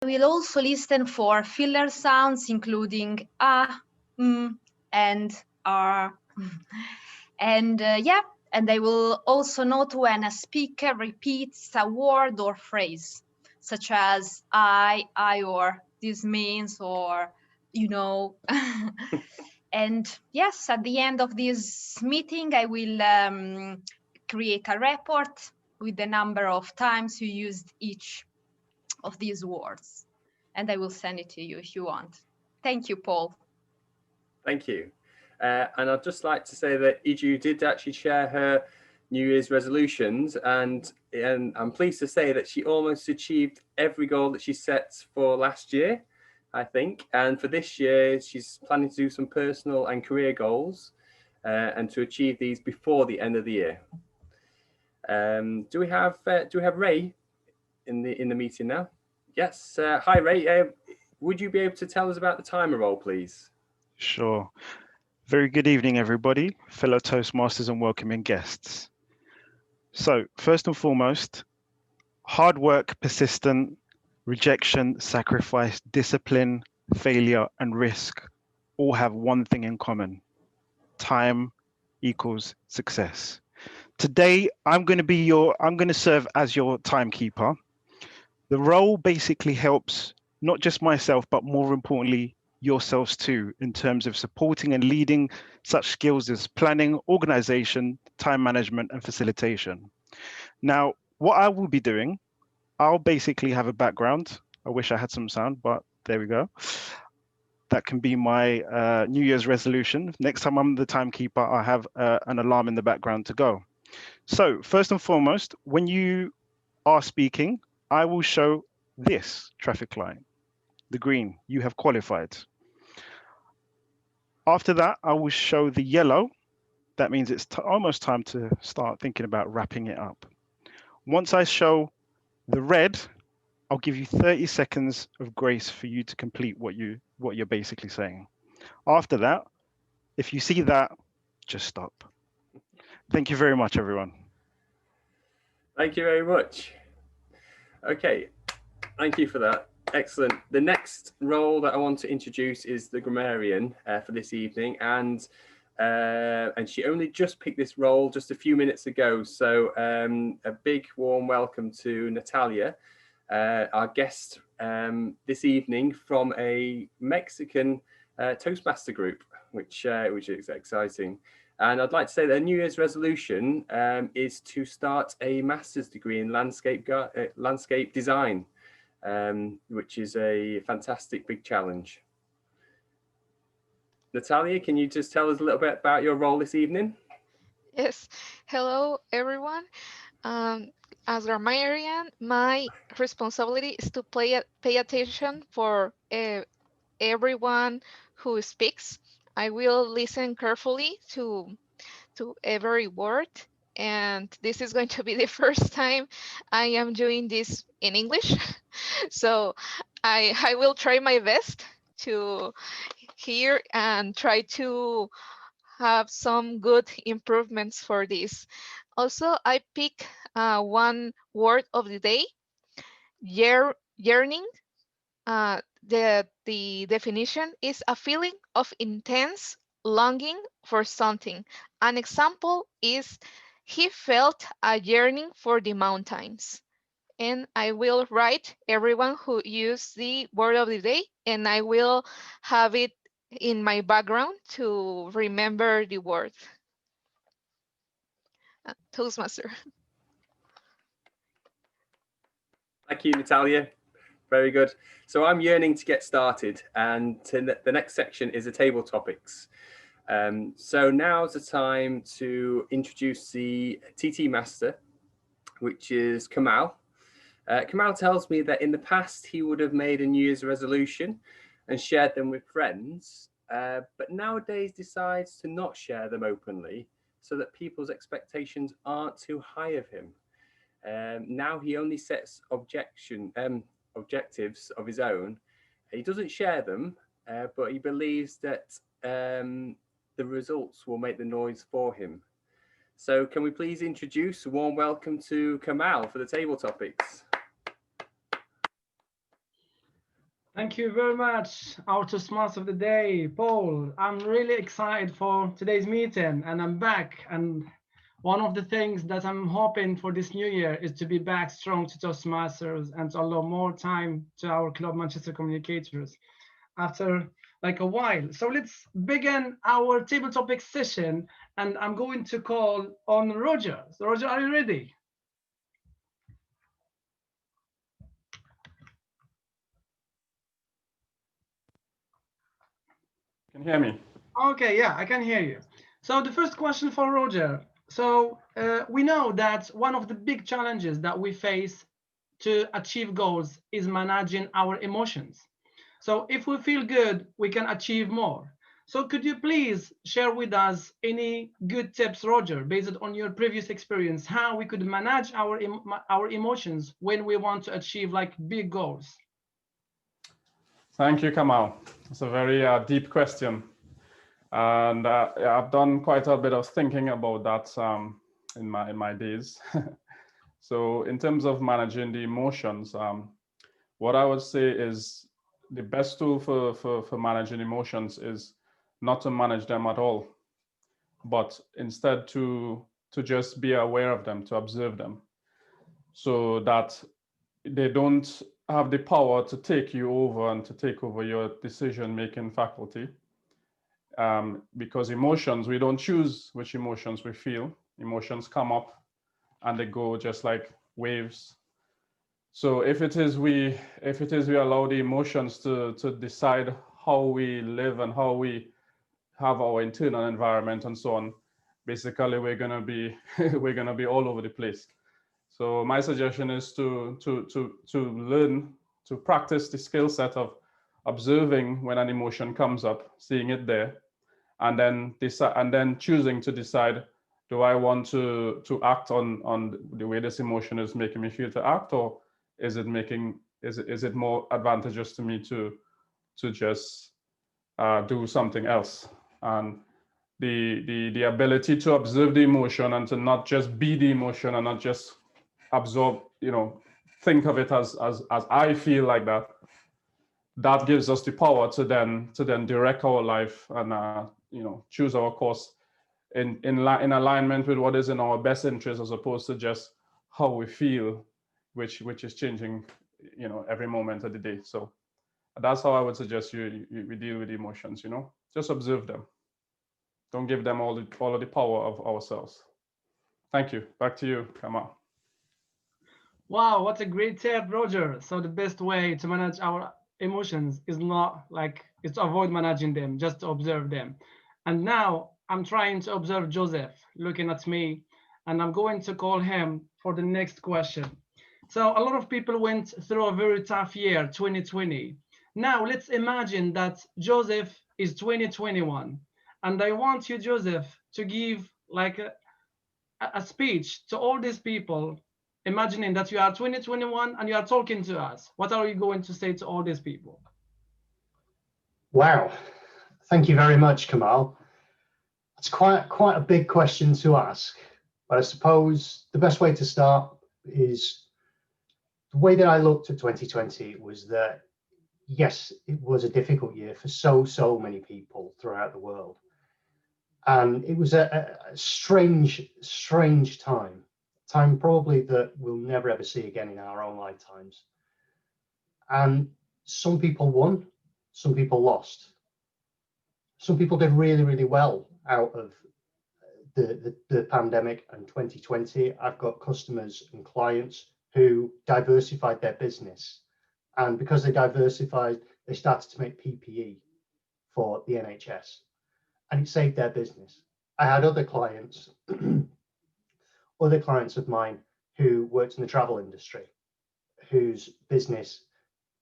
will also listen for filler sounds, including and r. And yeah, and I will also note when a speaker repeats a word or phrase, such as I, or this means, or you know. And yes, at the end of this meeting, I will create a report with the number of times you used each of these words. And I will send it to you if you want. Thank you, Paul. Thank you. And I'd just like to say that Iju did actually share her New Year's resolutions, and I'm pleased to say that she almost achieved every goal that she set for last year, I think. And for this year, she's planning to do some personal and career goals, and to achieve these before the end of the year. Do we have Ray in the meeting now? Yes. Hi, Ray. Would you be able to tell us about the timer role, please? Sure. Very good evening, everybody, fellow Toastmasters and welcoming guests. So, first and foremost, hard work, persistent, rejection, sacrifice, discipline, failure, and risk all have one thing in common. Time equals success. Today, I'm going to serve as your timekeeper. The role basically helps not just myself, but more importantly, yourselves too, in terms of supporting and leading such skills as planning, organization, time management, and facilitation. Now, what I will be doing, I'll basically have a background. I wish I had some sound, but there we go. That can be my New Year's resolution. Next time I'm the timekeeper, I have an alarm in the background to go. So first and foremost, when you are speaking, I will show this traffic light, the green, you have qualified. After that, I will show the yellow. That means it's almost time to start thinking about wrapping it up. Once I show the red, I'll give you 30 seconds of grace for you to complete what you're basically saying. After that, if you see that, just stop. Thank you very much, everyone. Thank you very much. Okay, thank you for that. Excellent. The next role that I want to introduce is the Grammarian for this evening, and she only just picked this role just a few minutes ago. So a big warm welcome to Natalia, our guest this evening from a Mexican Toastmaster group, which is exciting. And I'd like to say that a New Year's resolution is to start a master's degree in landscape design, which is a fantastic big challenge. Natalia, can you just tell us a little bit about your role this evening? Yes. Hello, everyone. As grammarian, my responsibility is to pay attention for everyone who speaks. I will listen carefully to every word, and this is going to be the first time I am doing this in English. So I will try my best to hear and try to have some good improvements for this. Also, I pick one word of the day, yearning. The definition is a feeling of intense longing for something. An example is he felt a yearning for the mountains. And I will write everyone who used the word of the day, and I will have it in my background to remember the word. Toastmaster. Thank you, Natalia. Very good. So I'm yearning to get started, and the next section is the table topics. So now's the time to introduce the TT Master, which is Kamal. Kamal tells me that in the past he would have made a New Year's resolution and shared them with friends, but nowadays decides to not share them openly so that people's expectations aren't too high of him. Now he only sets objectives of his own. He doesn't share them, but he believes that the results will make the noise for him. So can we please introduce a warm welcome to Kamal for the table topics. Thank you very much, our Toastmaster of the day, Paul. I'm really excited for today's meeting, and I'm back. And one of the things that I'm hoping for this new year is to be back strong to Toastmasters and to allow more time to our Club Manchester Communicators after like a while. So let's begin our table topic session, and I'm going to call on Roger. So Roger, are you ready? Can you hear me? Okay, yeah, I can hear you. So the first question for Roger. So we know that one of the big challenges that we face to achieve goals is managing our emotions. So if we feel good, we can achieve more. So could you please share with us any good tips, Roger, based on your previous experience, how we could manage our emotions when we want to achieve like big goals? Thank you, Kamal. It's a very deep question. And I've done quite a bit of thinking about that in my days. So in terms of managing the emotions, what I would say is the best tool for managing emotions is not to manage them at all, but instead to just be aware of them, to observe them, so that they don't have the power to take you over and to take over your decision-making faculty. Because emotions, we don't choose which emotions we feel. Emotions come up and they go just like waves. So if it is we allow the emotions to decide how we live and how we have our internal environment and so on, basically we're gonna be all over the place. So my suggestion is to learn, to practice the skill set of observing when an emotion comes up, seeing it there, and then decide, and then choosing to decide, do I want to act on the way this emotion is making me feel to act, or is it more advantageous to me to just do something else? And the ability to observe the emotion and to not just be the emotion and not just absorb, think of it as I feel like that. That gives us the power to then direct our life and choose our course in alignment with what is in our best interest, as opposed to just how we feel, which is changing, every moment of the day. So that's how I would suggest we deal with emotions. Just observe them. Don't give them all of the power of ourselves. Thank you. Back to you, Kamal. Wow, what a great tip, Roger. So the best way to manage our emotions is it's to avoid managing them, just to observe them. And now I'm trying to observe Joseph looking at me, and I'm going to call him for the next question. So a lot of people went through a very tough year, 2020. Now let's imagine that Joseph is 2021, and I want you, Joseph, to give like a speech to all these people, imagining that you are 2021 and you are talking to us. What are you going to say to all these people? Wow, thank you very much, Kamal. It's quite a big question to ask, but I suppose the best way to start is the way that I looked at 2020 was that, yes, it was a difficult year for so many people throughout the world. And it was a strange time probably that we'll never ever see again in our own lifetimes. And some people won, some people lost. Some people did really well out of the pandemic and 2020. I've got customers and clients who diversified their business. And because they diversified, they started to make PPE for the NHS. And it saved their business. I had other clients, of mine who worked in the travel industry, whose business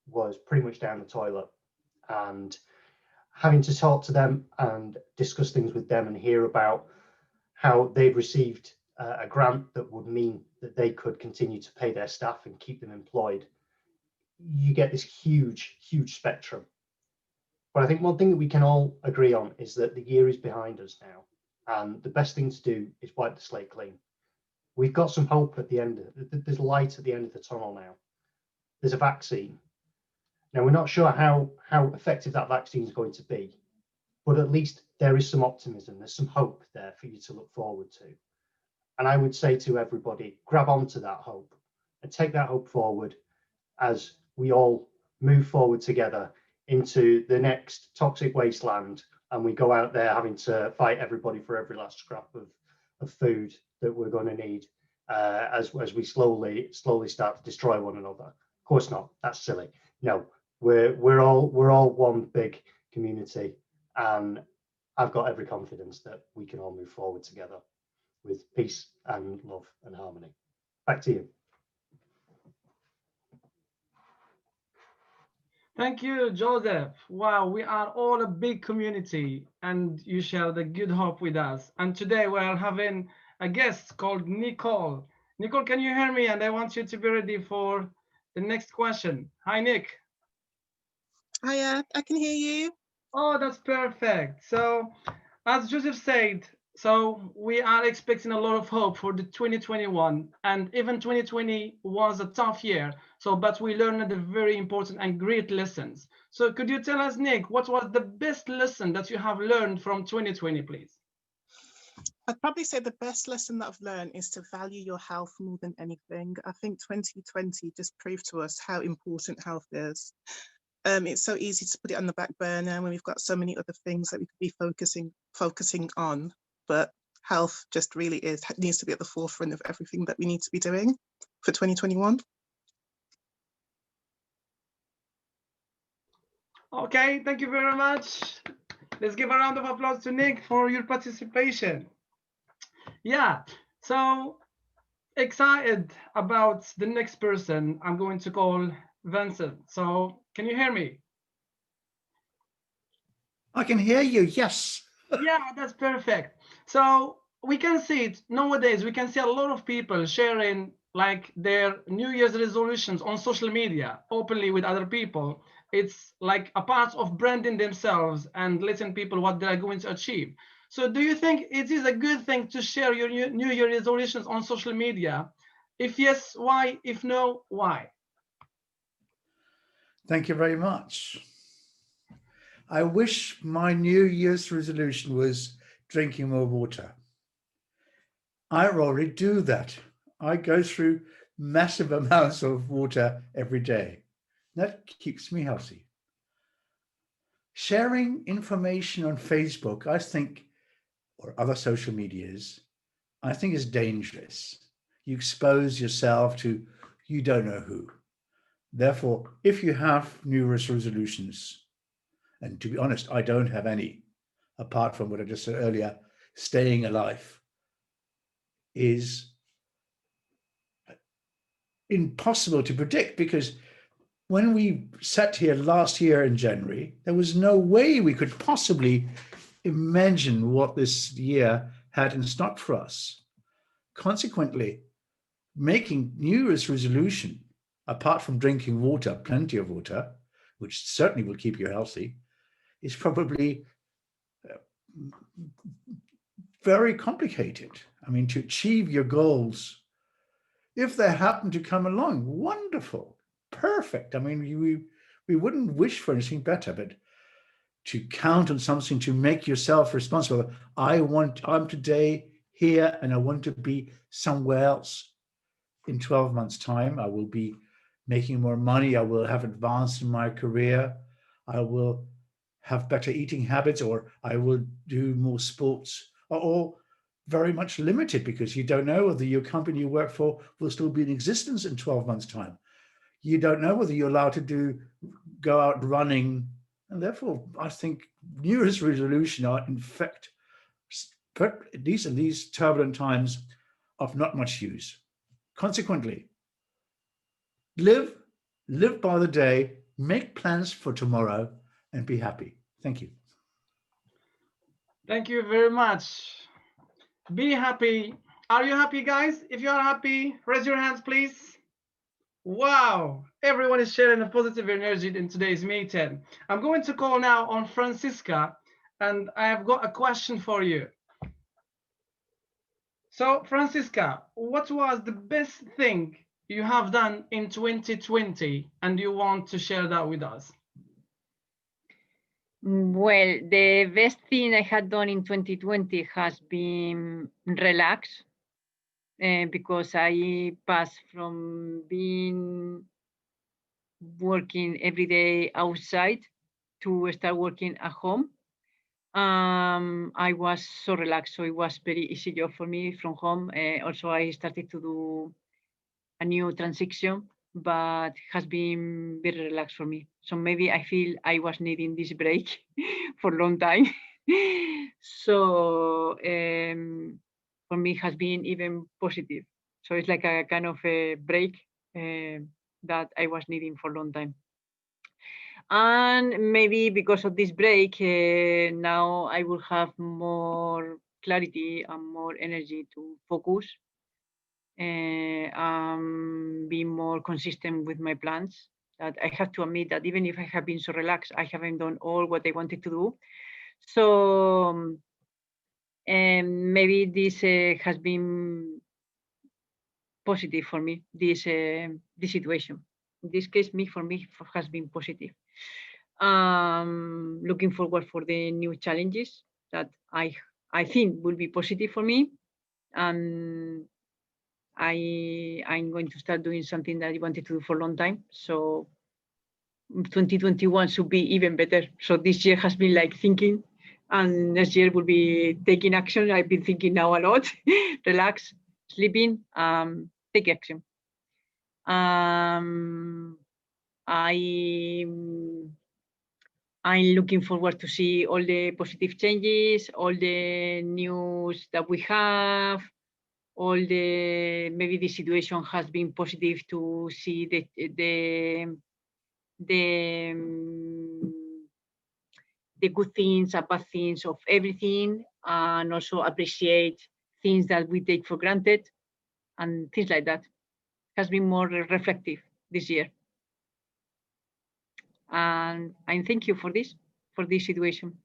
was pretty much down the toilet, and having to talk to them and discuss things with them and hear about how they'd received a grant that would mean that they could continue to pay their staff and keep them employed. You get this huge spectrum. But I think one thing that we can all agree on is that the year is behind us now. And the best thing to do is wipe the slate clean. We've got some hope at the end. There's light at the end of the tunnel now. There's a vaccine. Now, we're not sure how effective that vaccine is going to be, but at least there is some optimism, there's some hope there for you to look forward to. And I would say to everybody, grab onto that hope and take that hope forward as we all move forward together into the next toxic wasteland, and we go out there having to fight everybody for every last scrap of food that we're going to need as we slowly start to destroy one another. Of course not, that's silly. No, we're all one big community, and I've got every confidence that we can all move forward together with peace and love and harmony. Back to you. Thank you, Joseph. Wow, we are all a big community and you share the good hope with us. And today we are having a guest called Nicole. Nicole, can you hear me? And I want you to be ready for the next question. Hi, Nick. Hiya, I can hear you. Oh, that's perfect. So as Joseph said, so we are expecting a lot of hope for the 2021, and even 2020 was a tough year. So, but we learned the very important and great lessons. So could you tell us, Nick, what was the best lesson that you have learned from 2020, please? I'd probably say the best lesson that I've learned is to value your health more than anything. I think 2020 just proved to us how important health is. It's so easy to put it on the back burner when we've got so many other things that we could be focusing on, but health just really needs to be at the forefront of everything that we need to be doing for 2021. Okay, thank you very much. Let's give a round of applause to Nick for your participation. Yeah, so excited about the next person I'm going to call Vincent. So can you hear me? I can hear you, yes. Yeah, that's perfect. So we can see it nowadays, we can see a lot of people sharing like their New Year's resolutions on social media openly with other people. It's like a part of branding themselves and letting people what they're going to achieve. So do you think it is a good thing to share your New Year resolutions on social media? If yes, why? If no, why? Thank you very much. I wish my New Year's resolution was drinking more water. I already do that. I go through massive amounts of water every day. That keeps me healthy. Sharing information on Facebook, I think, or other social medias, I think is dangerous. You expose yourself to you don't know who. Therefore, if you have New Year's resolutions, and to be honest, I don't have any, apart from what I just said earlier, staying alive is impossible to predict, because when we sat here last year in January, there was no way we could possibly imagine what this year had in stock for us. Consequently, making New Year's resolution, apart from drinking water, plenty of water, which certainly will keep you healthy, is probably very complicated. I mean, to achieve your goals, if they happen to come along, wonderful, perfect. I mean, we wouldn't wish for anything better, but to count on something to make yourself responsible. I'm today here and I want to be somewhere else. In 12 months' time, I will be making more money. I will have advanced in my career. I will have better eating habits, or I will do more sports, are all very much limited because you don't know whether your company you work for will still be in existence in 12 months' time. You don't know whether you're allowed to go out running. And therefore, I think New Year's resolution are, in fact, at least in these turbulent times, of not much use. Consequently, live by the day, make plans for tomorrow, and be happy. Thank you. Thank you very much. Be happy. Are you happy, guys? If you are happy, raise your hands, please. Wow, everyone is sharing a positive energy in today's meeting. I'm going to call now on Francisca, and I have got a question for you. So, Francisca, what was the best thing you have done in 2020 and you want to share that with us? Well, the best thing I had done in 2020 has been relax, because I passed from being working every day outside to start working at home. I was so relaxed, so it was very easy job for me from home. Also, I started to do a new transition, but has been very relaxed for me. So maybe I feel I was needing this break for a long time. So for me, it has been even positive. So it's like a kind of a break that I was needing for a long time. And maybe because of this break, now I will have more clarity and more energy to focus, be more consistent with my plans. That I have to admit that even if I have been so relaxed, I haven't done all what I wanted to do. So maybe this has been positive for me, this situation. In this case, for me has been positive. Looking forward for the new challenges that I think will be positive for me. And I'm going to start doing something that I wanted to do for a long time. So 2021 should be even better. So this year has been like thinking, and next year will be taking action. I've been thinking now a lot. Relax, sleeping, take action. I'm looking forward to see all the positive changes, all the news that we have, all the, maybe the situation has been positive to see the good things and bad things of everything, and also appreciate things that we take for granted and things like that. Has been more reflective this year. And thank you for this situation.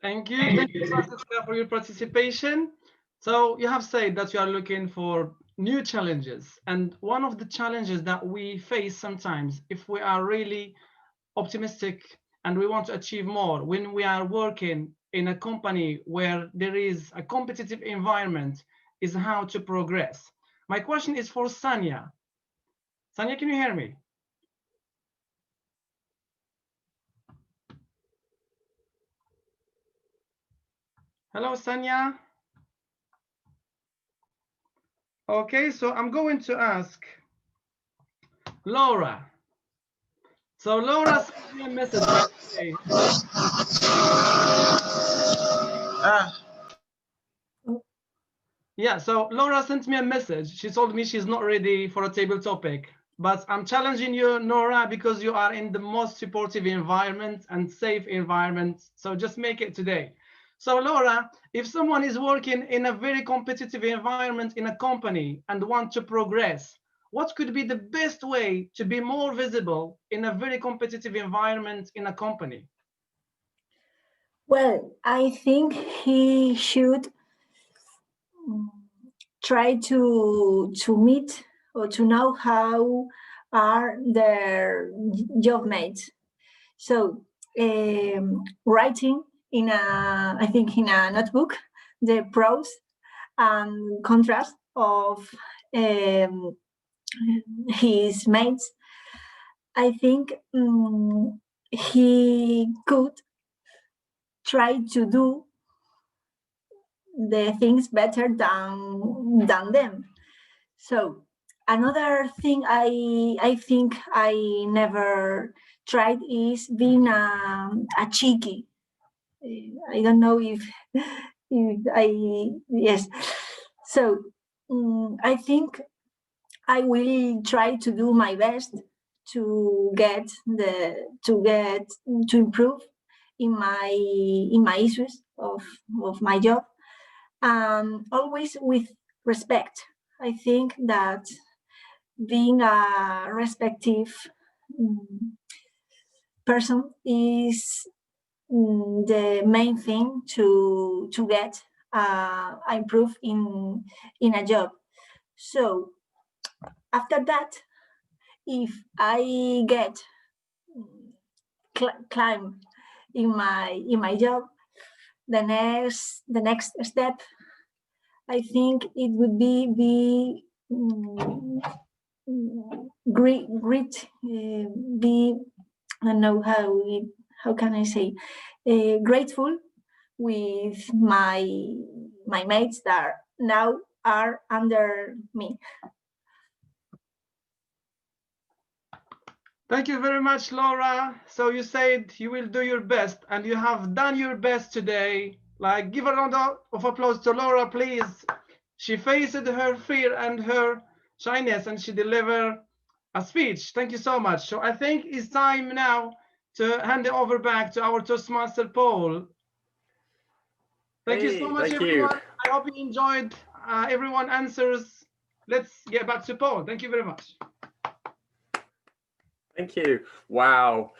Thank you. Thank you, Francisca, for your participation. So you have said that you are looking for new challenges. And one of the challenges that we face sometimes, if we are really optimistic and we want to achieve more, when we are working in a company where there is a competitive environment, is how to progress. My question is for Sanya. Sanya, can you hear me? Hello, Sanya. Okay, so I'm going to ask Laura. So Laura sent me a message today. Yeah, so Laura sent me a message. She told me she's not ready for a table topic, but I'm challenging you, Nora, because you are in the most supportive environment and safe environment. So just make it today. So Laura, if someone is working in a very competitive environment in a company and want to progress, what could be the best way to be more visible in a very competitive environment in a company? Well, I think he should try to meet or to know how are their job mates. So writing in I think in a notebook, the pros and contrast of his mates. I think he could try to do the things better than them. So another thing I think I never tried is being a cheeky. I don't know if yes. So I think I will try to do my best to improve in my issues of my job, always with respect. I think that being a respectful person is the main thing to get improve in a job. So after that, if I get climb in my job, the next step, I think it would be great. Be, I don't know how can I say, grateful with my mates that now are under me. Thank you very much, Laura. So you said you will do your best, and you have done your best today. Like, give a round of applause to Laura, please. She faced her fear and her shyness, and she delivered a speech. Thank you so much. So I think it's time now to hand it over back to our Toastmaster Paul. Thank you so much, everyone. I hope you enjoyed everyone answers. Let's get back to Paul. Thank you very much. Thank you. Wow.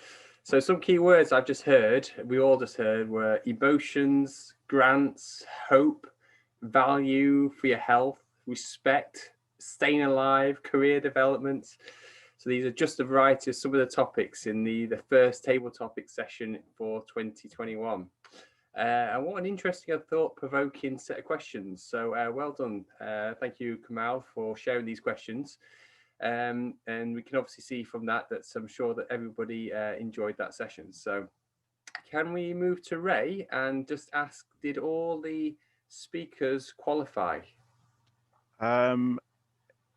So some key words I've just heard, we all just heard, were emotions, grants, hope, value for your health, respect, staying alive, career development. So these are just a variety of some of the topics in the first table topic session for 2021. And what an interesting and thought-provoking set of questions. So well done. Thank you, Kamal, for sharing these questions. And we can obviously see from that I'm sure that everybody enjoyed that session. So can we move to Ray and just ask, did all the speakers qualify?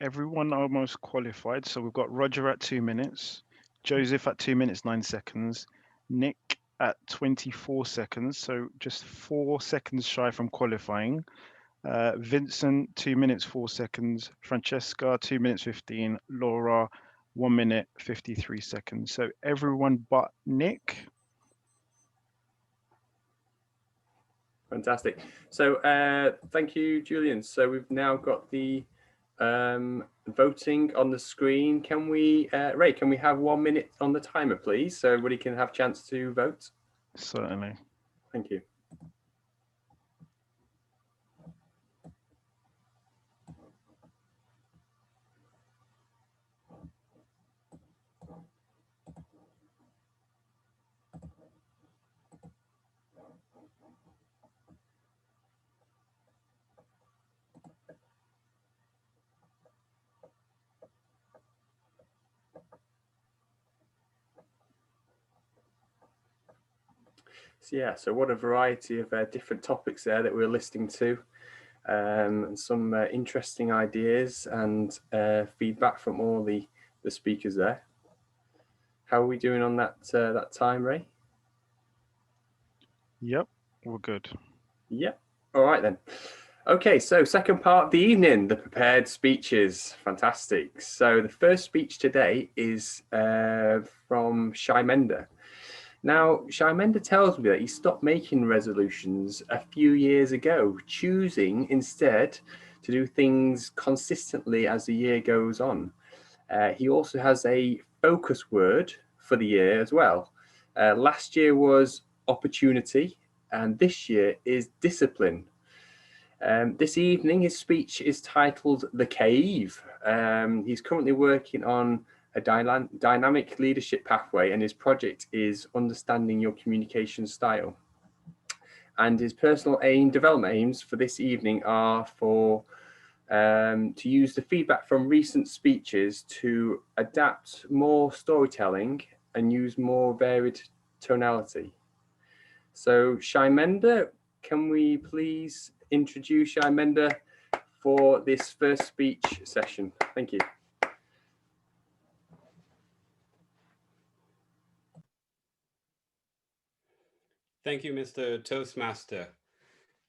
Everyone almost qualified. So we've got Roger at 2 minutes, Joseph at 2 minutes 9 seconds, Nick at 24 seconds, so just 4 seconds shy from qualifying. Vincent, 2 minutes 4 seconds. Francesca, 2 minutes 15. Laura, 1 minute 53 seconds. So everyone but Nick. Fantastic. So thank you, Julian. So we've now got the voting on the screen. Can we, Ray, can we have 1 minute on the timer, please, so everybody can have a chance to vote? Certainly. Thank you. So yeah, so what a variety of different topics there that we're listening to, and some interesting ideas and feedback from all the speakers there. How are we doing on that that time, Ray? Yep, we're good. Yep. All right then. Okay, so second part of the evening, the prepared speeches. Fantastic. So the first speech today is from Shymenda. Now, Shymenda tells me that he stopped making resolutions a few years ago, choosing instead to do things consistently as the year goes on. He also has a focus word for the year as well. Last year was opportunity, and this year is discipline. This evening, his speech is titled The Cave. He's currently working on a dynamic leadership pathway, and his project is understanding your communication style. And his personal development aims for this evening are for to use the feedback from recent speeches to adapt more storytelling and use more varied tonality. So Shymenda, can we please introduce Shymenda for this first speech session? Thank you. Thank you, Mr. Toastmaster.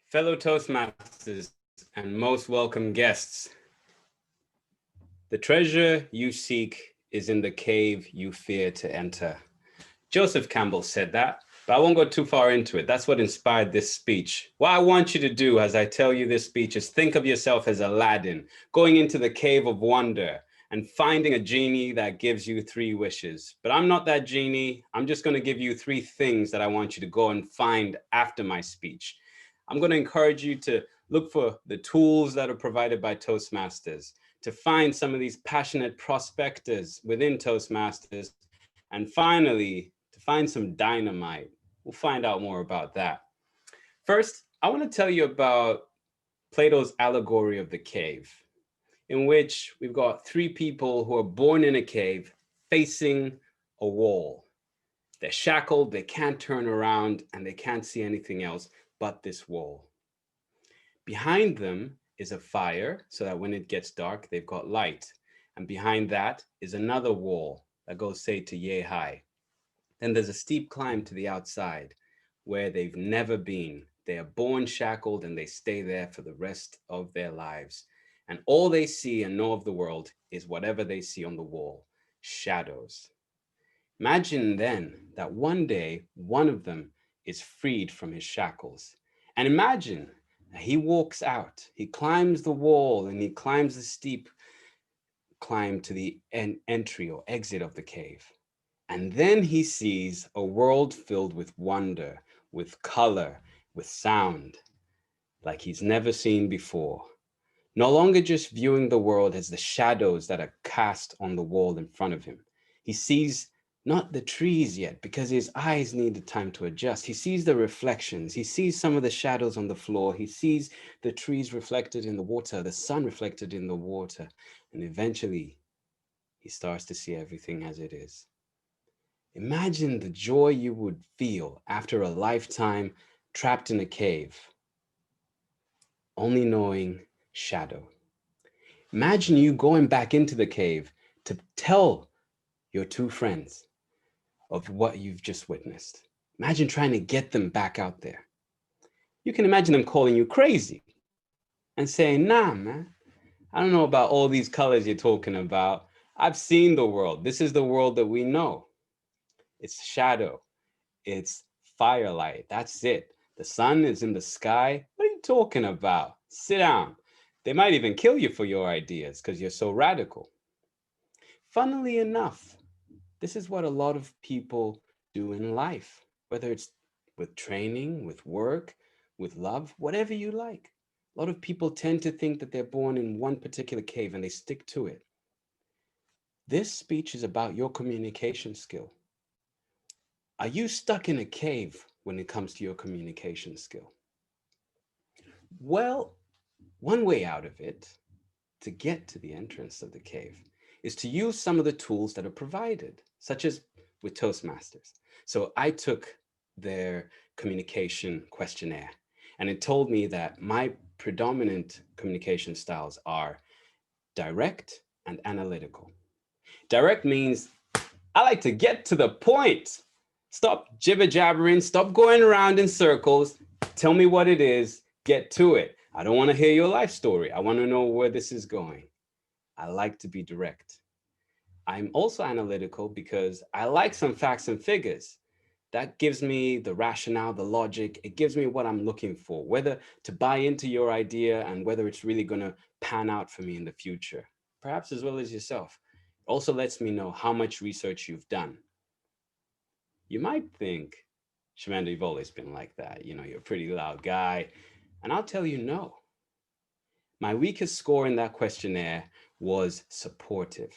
Fellow Toastmasters and most welcome guests. The treasure you seek is in the cave you fear to enter. Joseph Campbell said that, but I won't go too far into it. That's what inspired this speech. What I want you to do as I tell you this speech is think of yourself as Aladdin, going into the cave of wonder and finding a genie that gives you 3 wishes. But I'm not that genie. I'm just going to give you 3 things that I want you to go and find after my speech. I'm going to encourage you to look for the tools that are provided by Toastmasters, to find some of these passionate prospectors within Toastmasters, and finally, to find some dynamite. We'll find out more about that. First, I want to tell you about Plato's allegory of the cave, in which we've got three people who are born in a cave facing a wall. They're shackled, they can't turn around, and they can't see anything else but this wall. Behind them is a fire, so that when it gets dark, they've got light. And behind that is another wall that goes, say, to yay high. Then there's a steep climb to the outside where they've never been. They are born shackled and they stay there for the rest of their lives. And all they see and know of the world is whatever they see on the wall, shadows. Imagine then that one day, one of them is freed from his shackles. And imagine that he walks out, he climbs the wall and he climbs the steep climb to the entry or exit of the cave. And then he sees a world filled with wonder, with color, with sound, like he's never seen before. No longer just viewing the world as the shadows that are cast on the wall in front of him. He sees not the trees yet, because his eyes need the time to adjust. He sees the reflections. He sees some of the shadows on the floor. He sees the trees reflected in the water, the sun reflected in the water. And eventually, he starts to see everything as it is. Imagine the joy you would feel after a lifetime trapped in a cave, only knowing shadow. Imagine you going back into the cave to tell your two friends of what you've just witnessed. Imagine trying to get them back out there. You can imagine them calling you crazy and saying, nah, man, I don't know about all these colors you're talking about. I've seen the world. This is the world that we know. It's shadow. It's firelight. That's it. The sun is in the sky. What are you talking about? Sit down. They might even kill you for your ideas because you're so radical. Funnily enough, this is what a lot of people do in life, whether it's with training, with work, with love, whatever you like. A lot of people tend to think that they're born in one particular cave and they stick to it. This speech is about your communication skill. Are you stuck in a cave when it comes to your communication skill? Well, one way out of it, to get to the entrance of the cave, is to use some of the tools that are provided, such as with Toastmasters. So I took their communication questionnaire, and it told me that my predominant communication styles are direct and analytical. Direct means I like to get to the point. Stop jibber-jabbering, stop going around in circles. Tell me what it is, get to it. I don't want to hear your life story. I want to know where this is going. I like to be direct. I'm also analytical because I like some facts and figures. That gives me the rationale, the logic. It gives me what I'm looking for, whether to buy into your idea and whether it's really going to pan out for me in the future, perhaps as well as yourself. It also lets me know how much research you've done. You might think, Shymenda, you've always been like that. You know, you're a pretty loud guy. And I'll tell you, no. My weakest score in that questionnaire was supportive,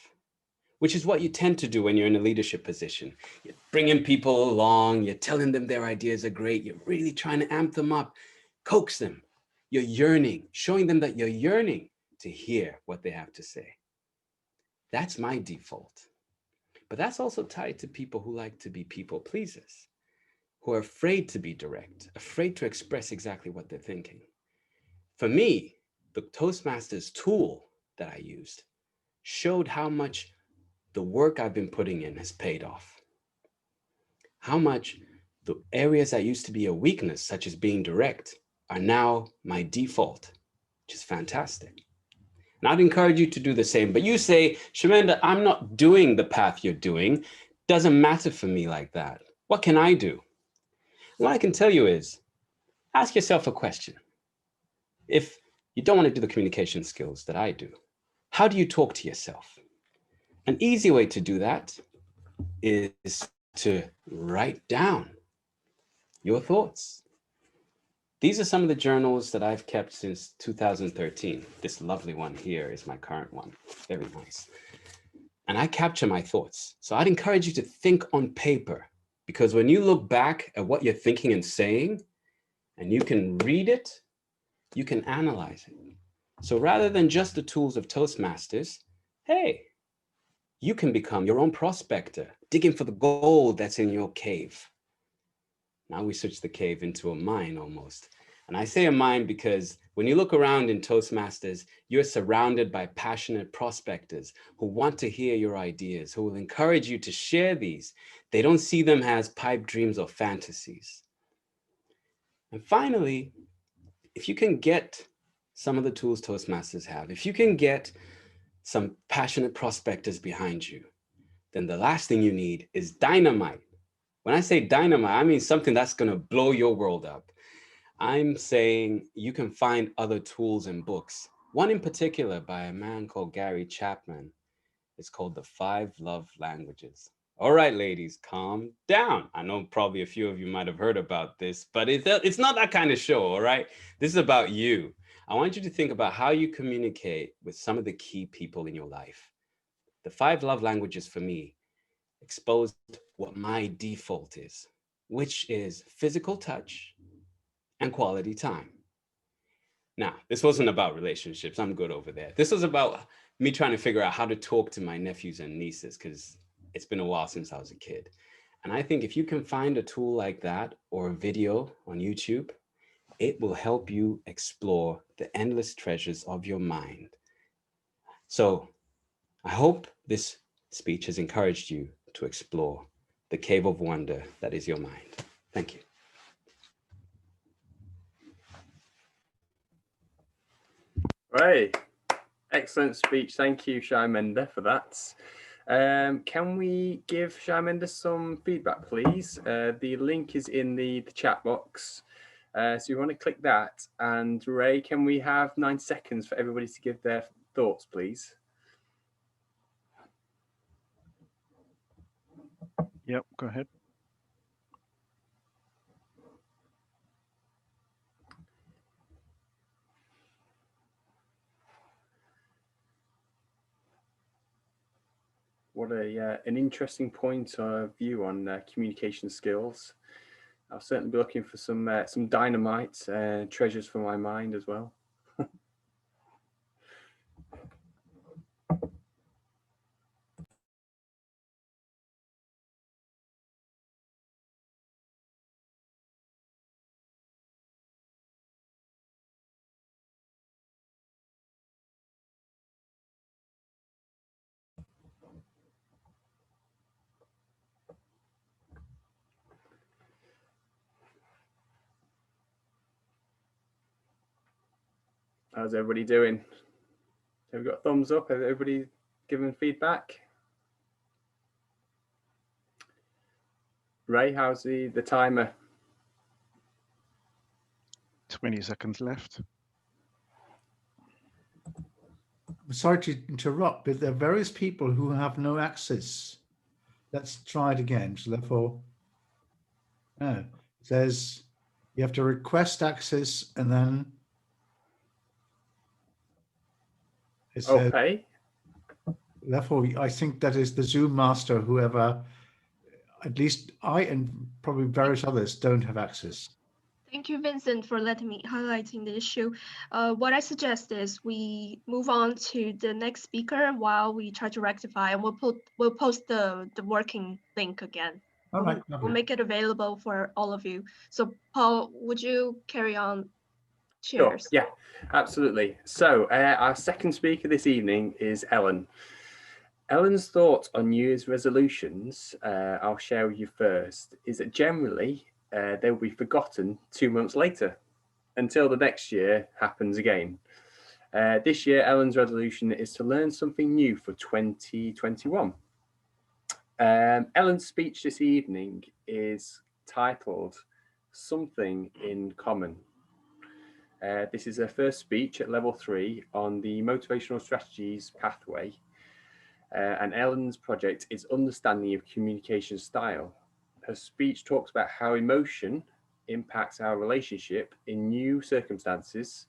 which is what you tend to do when you're in a leadership position. You're bringing people along, you're telling them their ideas are great, you're really trying to amp them up, coax them. You're yearning, showing them that you're yearning to hear what they have to say. That's my default. But that's also tied to people who like to be people pleasers, who are afraid to be direct, afraid to express exactly what they're thinking. For me, the Toastmasters tool that I used showed how much the work I've been putting in has paid off. How much the areas that used to be a weakness, such as being direct, are now my default, which is fantastic. And I'd encourage you to do the same. But you say, Shymenda, I'm not doing the path you're doing. Doesn't matter for me like that. What can I do? What I can tell you is, ask yourself a question. If you don't want to do the communication skills that I do, how do you talk to yourself? An easy way to do that is to write down your thoughts. These are some of the journals that I've kept since 2013. This lovely one here is my current one. Very nice. And I capture my thoughts. So I'd encourage you to think on paper, because when you look back at what you're thinking and saying, and you can read it, you can analyze it. So rather than just the tools of Toastmasters, hey, you can become your own prospector, digging for the gold that's in your cave. Now we switch the cave into a mine almost. And I say a mine because when you look around in Toastmasters, you're surrounded by passionate prospectors who want to hear your ideas, who will encourage you to share these. They don't see them as pipe dreams or fantasies. And finally, if you can get some of the tools Toastmasters have, if you can get some passionate prospectors behind you, then the last thing you need is dynamite. When I say dynamite, I mean something that's going to blow your world up. I'm saying you can find other tools and books. One in particular by a man called Gary Chapman. It's called The 5 Love Languages. All right, ladies, calm down. I know probably a few of you might have heard about this, but it's not that kind of show, all right? This is about you. I want you to think about how you communicate with some of the key people in your life. The 5 love languages for me exposed what my default is, which is physical touch and quality time. Now, this wasn't about relationships. I'm good over there. This was about me trying to figure out how to talk to my nephews and nieces, because it's been a while since I was a kid. And I think if you can find a tool like that or a video on YouTube, it will help you explore the endless treasures of your mind. So I hope this speech has encouraged you to explore the cave of wonder that is your mind. Thank you. Right. Excellent speech. Thank you, Shymenda, for that. Can we give Shymenda some feedback, please? The link is in the chat box. So you want to click that. And Ray, can we have 9 seconds for everybody to give their thoughts, please? Yep, go ahead. What an interesting point of view on communication skills. I'll certainly be looking for some dynamite treasures for my mind as well. How's everybody doing? Have we got a thumbs up? Has everybody given feedback? Ray, how's the timer? 20 seconds left. I'm sorry to interrupt, but there are various people who have no access. Let's try it again. So therefore, it says you have to request access, and then it says, okay. Therefore, I think that is the Zoom master, whoever, at least I and probably various others don't have access. Thank you, Vincent, for letting me highlighting the issue. What I suggest is we move on to the next speaker while we try to rectify, and we'll post the working link again. All right. We'll make it available for all of you. So, Paul, would you carry on? Cheers. Sure. Yeah, absolutely. So our second speaker this evening is Ellen. Ellen's thoughts on New Year's resolutions, I'll share with you first, is that generally they will be forgotten 2 months later until the next year happens again. This year, Ellen's resolution is to learn something new for 2021. Ellen's speech this evening is titled Something in Common. This is her first speech at level 3 on the motivational strategies pathway. And Ellen's project is understanding of communication style. Her speech talks about how emotion impacts our relationship in new circumstances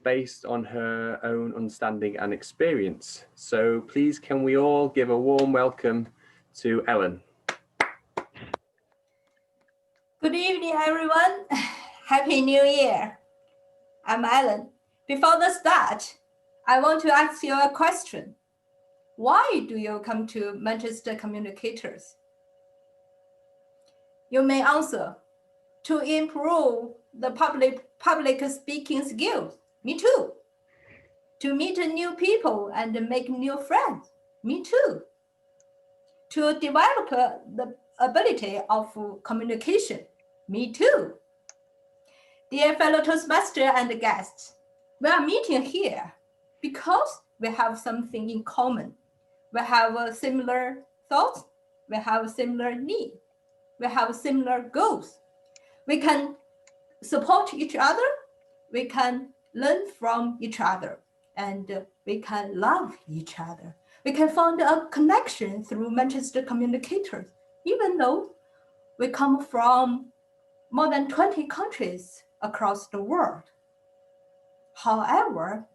based on her own understanding and experience. So please, can we all give a warm welcome to Ellen? Good evening, everyone. Happy New Year. I'm Ellen. Before the start, I want to ask you a question. Why do you come to Manchester Communicators? You may answer, to improve the public speaking skills. Me too. To meet new people and make new friends. Me too. To develop the ability of communication. Me too. Dear fellow Toastmaster and guests, we are meeting here because we have something in common. We have similar thoughts. We have similar needs. We have similar goals. We can support each other. We can learn from each other. And we can love each other. We can find a connection through Manchester Communicators, even though we come from more than 20 countries across the world. However,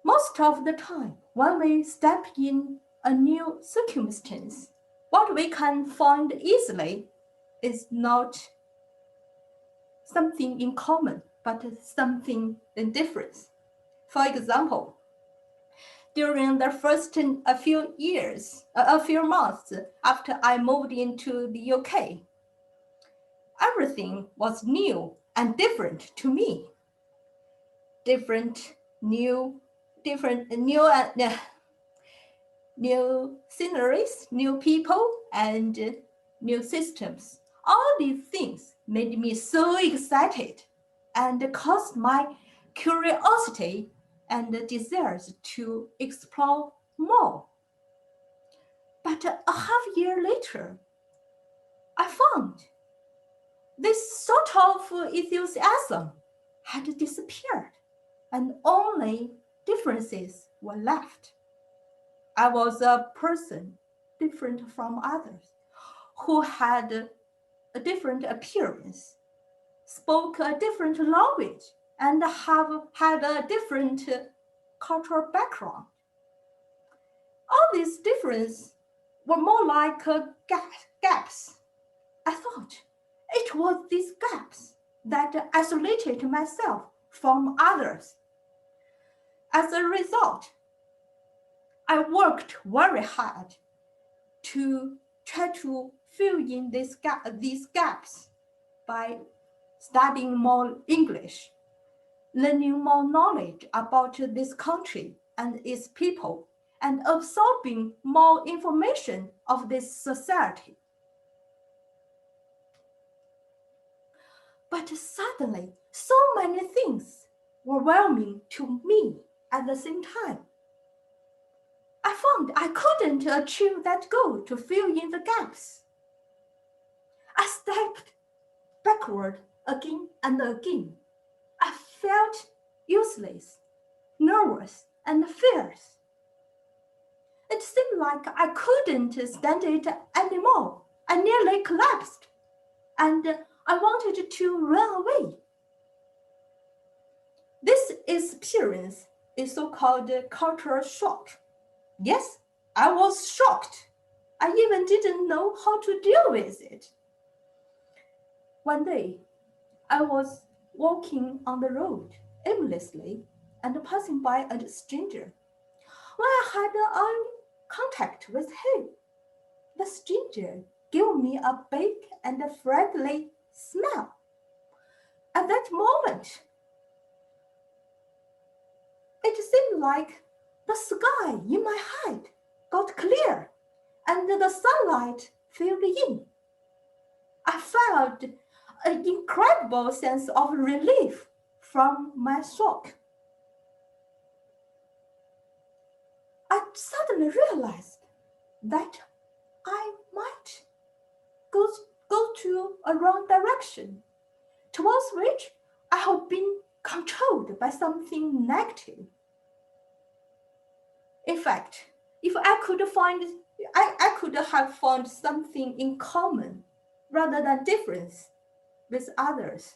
most of the time, when we step in a new circumstance, what we can find easily is not something in common, but something in difference. For example, during the first a few months after I moved into the UK, everything was new and different to me. New sceneries, new people, and new systems. All these things made me so excited and caused my curiosity and desires to explore more. But a half year later, I found this sort of enthusiasm had disappeared and only differences were left. I was a person different from others who had a different appearance, spoke a different language, and had a different cultural background. All these differences were more like gaps. I thought it was these gaps that isolated myself from others. As a result, I worked very hard to try to fill in these gaps by studying more English, learning more knowledge about this country and its people, and absorbing more information of this society. But suddenly, so many things were overwhelming to me at the same time. I found I couldn't achieve that goal to fill in the gaps. I stepped backward again and again. I felt useless, nervous, and fierce. It seemed like I couldn't stand it anymore. I nearly collapsed, and I wanted to run away. This experience is so-called cultural shock. Yes, I was shocked. I even didn't know how to deal with it. One day, I was walking on the road aimlessly and passing by a stranger. When I had eye contact with him, the stranger gave me a big and friendly smile. At that moment, it seemed like the sky in my head got clear and the sunlight filled in. I felt an incredible sense of relief from my shock. I suddenly realized that I might go to a wrong direction, towards which I have been controlled by something negative. In fact, if I could have found something in common rather than difference, with others,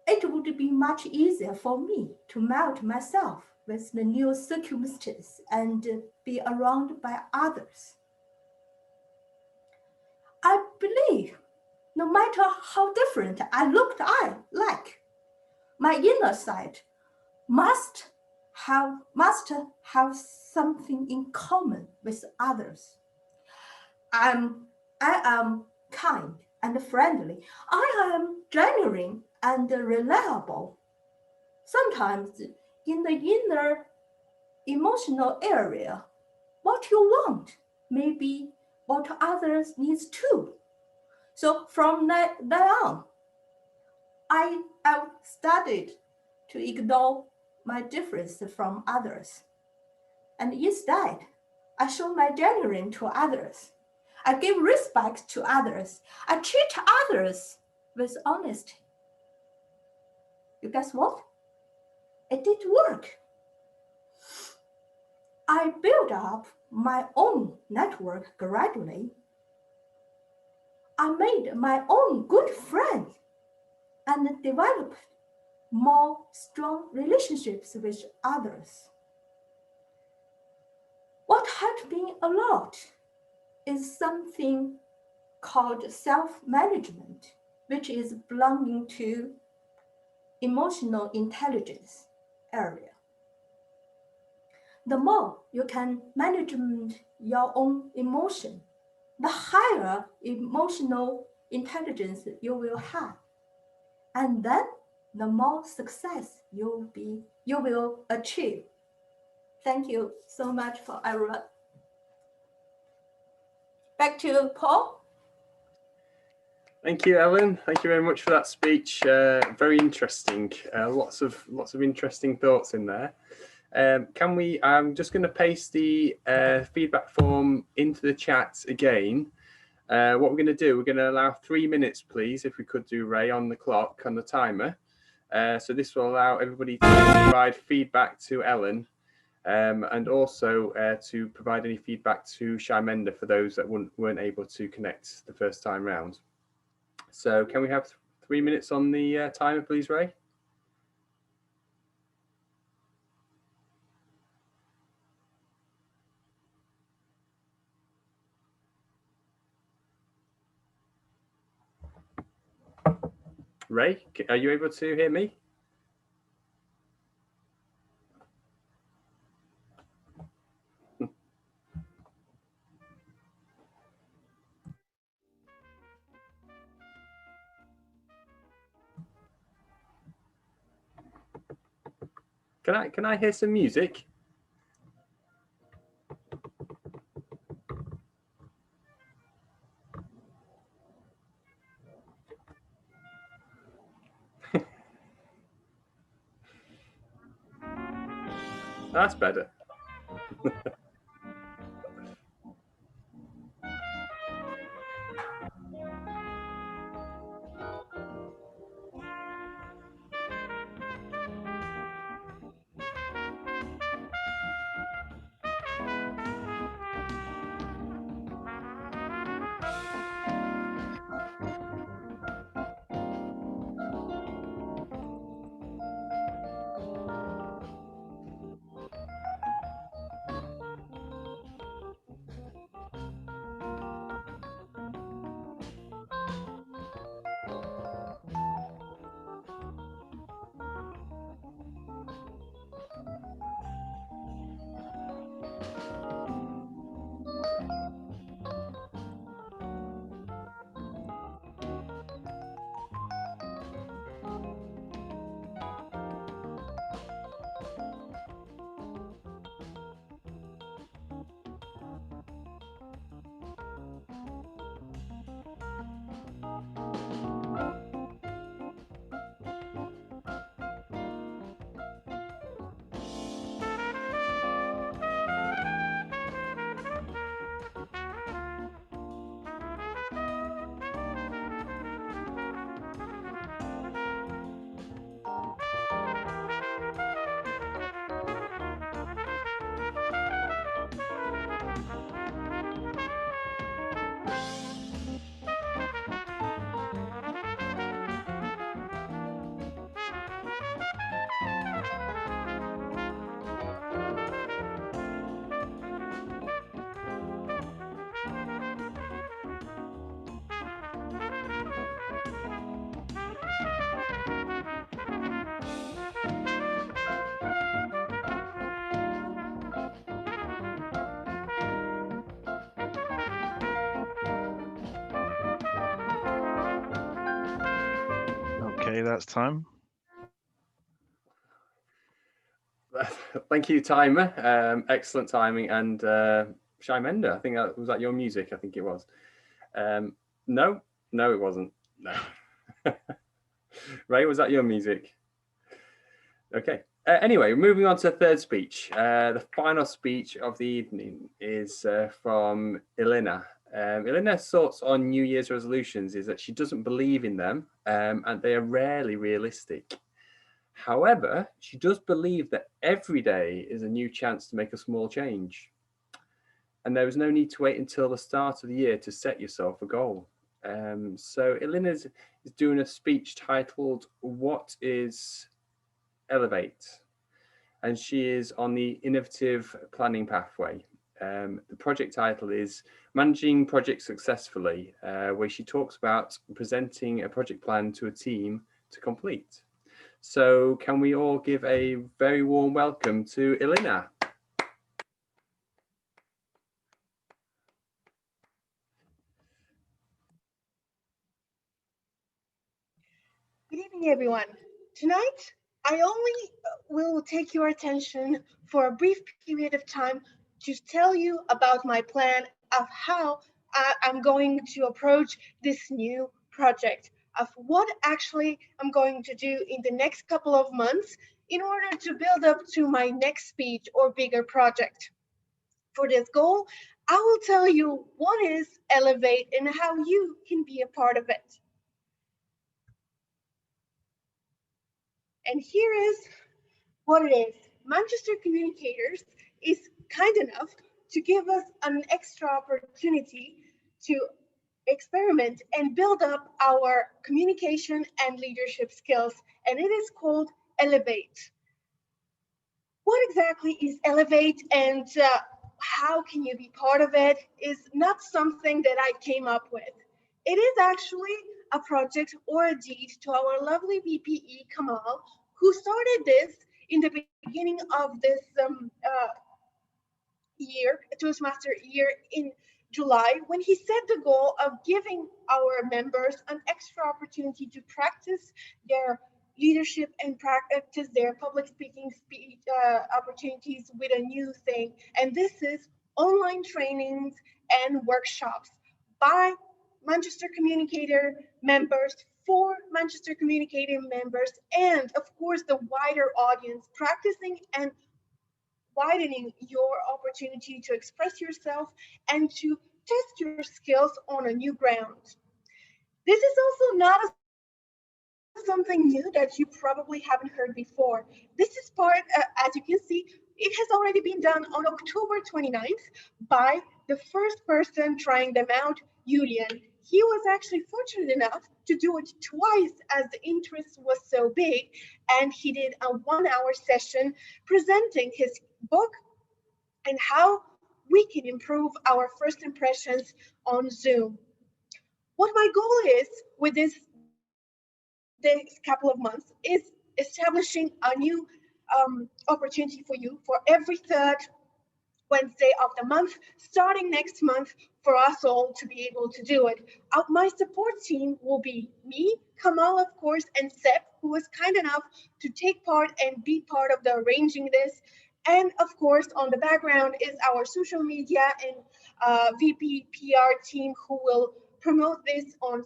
it would be much easier for me to melt myself with the new circumstances and be around by others. I believe no matter how different I looked like, my inner side must have something in common with others. I am kind and friendly. I am genuine and reliable. Sometimes in the inner emotional area, what you want may be what others need too. So from that on, I have studied to ignore my difference from others. And instead, I show my genuine to others. I give respect to others. I treat others with honesty. You guess what? It did work. I built up my own network gradually. I made my own good friends and developed more strong relationships with others. What helped me a lot is something called self-management, which is belonging to emotional intelligence area. The more you can manage your own emotion, the higher emotional intelligence you will have. And then the more success you will achieve. Thank you so much for everyone. Back to Paul. Thank you, Ellen. Thank you very much for that speech. Very interesting. Lots of interesting thoughts in there. I'm just going to paste the feedback form into the chat again. What we're going to do, we're going to allow 3 minutes, please, if we could do, Ray, on the clock, on the timer. So this will allow everybody to provide feedback to Ellen, and also to provide any feedback to Shymenda for those that weren't able to connect the first time round. So can we have 3 minutes on the timer, please, Ray? Ray, are you able to hear me? Can I hear some music? That's better. Okay, that's time. Thank you, timer. Excellent timing. And Shymenda, I think was that your music? I think it was. No, it wasn't. No. Ray, was that your music? Okay. Anyway, moving on to the third speech. The final speech of the evening is from Illina. Illina's thoughts on New Year's resolutions is that she doesn't believe in them and they are rarely realistic. However, she does believe that every day is a new chance to make a small change. And there is no need to wait until the start of the year to set yourself a goal. So Illina is doing a speech titled, "What is Elevate?" And she is on the innovative planning pathway. The project title is Managing Projects Successfully, where she talks about presenting a project plan to a team to complete. So can we all give a very warm welcome to Illina? Good evening, everyone. Tonight, I only will take your attention for a brief period of time to tell you about my plan of how I'm going to approach this new project, of what actually I'm going to do in the next couple of months in order to build up to my next speech or bigger project. For this goal, I will tell you what is Elevate and how you can be a part of it. And here is what it is. Manchester Communicators is kind enough to give us an extra opportunity to experiment and build up our communication and leadership skills, and it is called Elevate. What exactly is Elevate and how can you be part of it is not something that I came up with. It is actually a project or a deed to our lovely VPE Kamal, who started this in the beginning of this year, Toastmaster year in July, when he set the goal of giving our members an extra opportunity to practice their leadership and practice their public speaking opportunities with a new thing. And this is online trainings and workshops by Manchester Communicator members for Manchester Communicator members, and of course the wider audience, practicing and widening your opportunity to express yourself and to test your skills on a new ground. This is also not something new that you probably haven't heard before. This is part, as you can see, it has already been done on October 29th by the first person trying them out, Julian. He was actually fortunate enough to do it twice as the interest was so big, and he did a 1-hour session presenting his book and how we can improve our first impressions on Zoom. What my goal is with this couple of months is establishing a new opportunity for you for every third Wednesday of the month, starting next month, for us all to be able to do it. My support team will be me, Kamal, of course, and Sep, who was kind enough to take part and be part of the arranging this. And of course, on the background is our social media and VP PR team, who will promote this on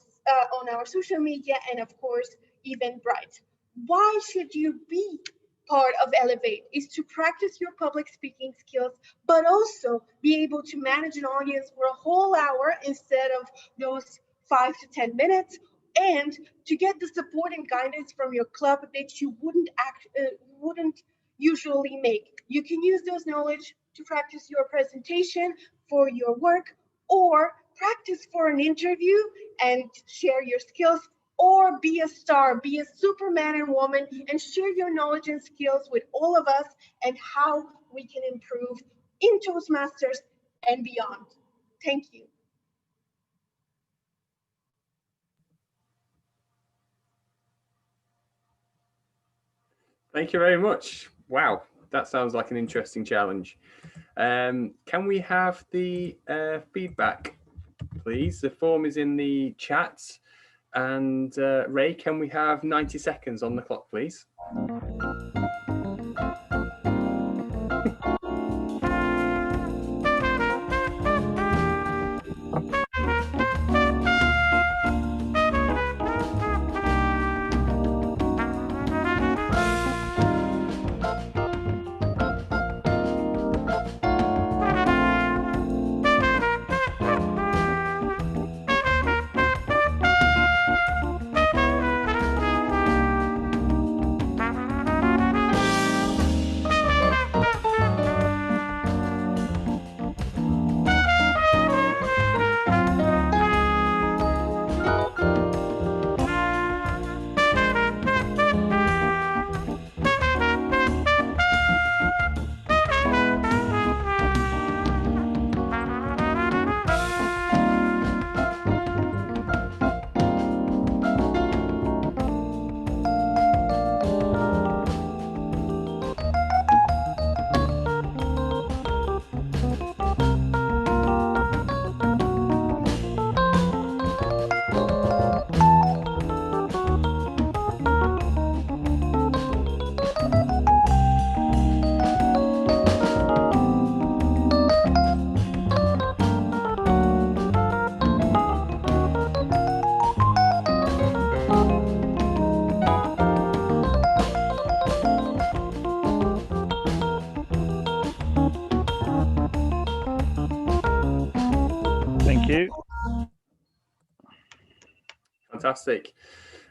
our social media, and of course, Eventbrite. Why should you be part of Elevate? Is to practice your public speaking skills, but also be able to manage an audience for a whole hour instead of those 5 to 10 minutes, and to get the support and guidance from your club that you wouldn't usually make. You can use those knowledge to practice your presentation for your work, or practice for an interview and share your skills, or be a star, be a Superman and woman, and share your knowledge and skills with all of us and how we can improve in Toastmasters and beyond. Thank you. Thank you very much. Wow, that sounds like an interesting challenge. Can we have the feedback, please? The form is in the chat. And Ray, can we have 90 seconds on the clock, please? Fantastic.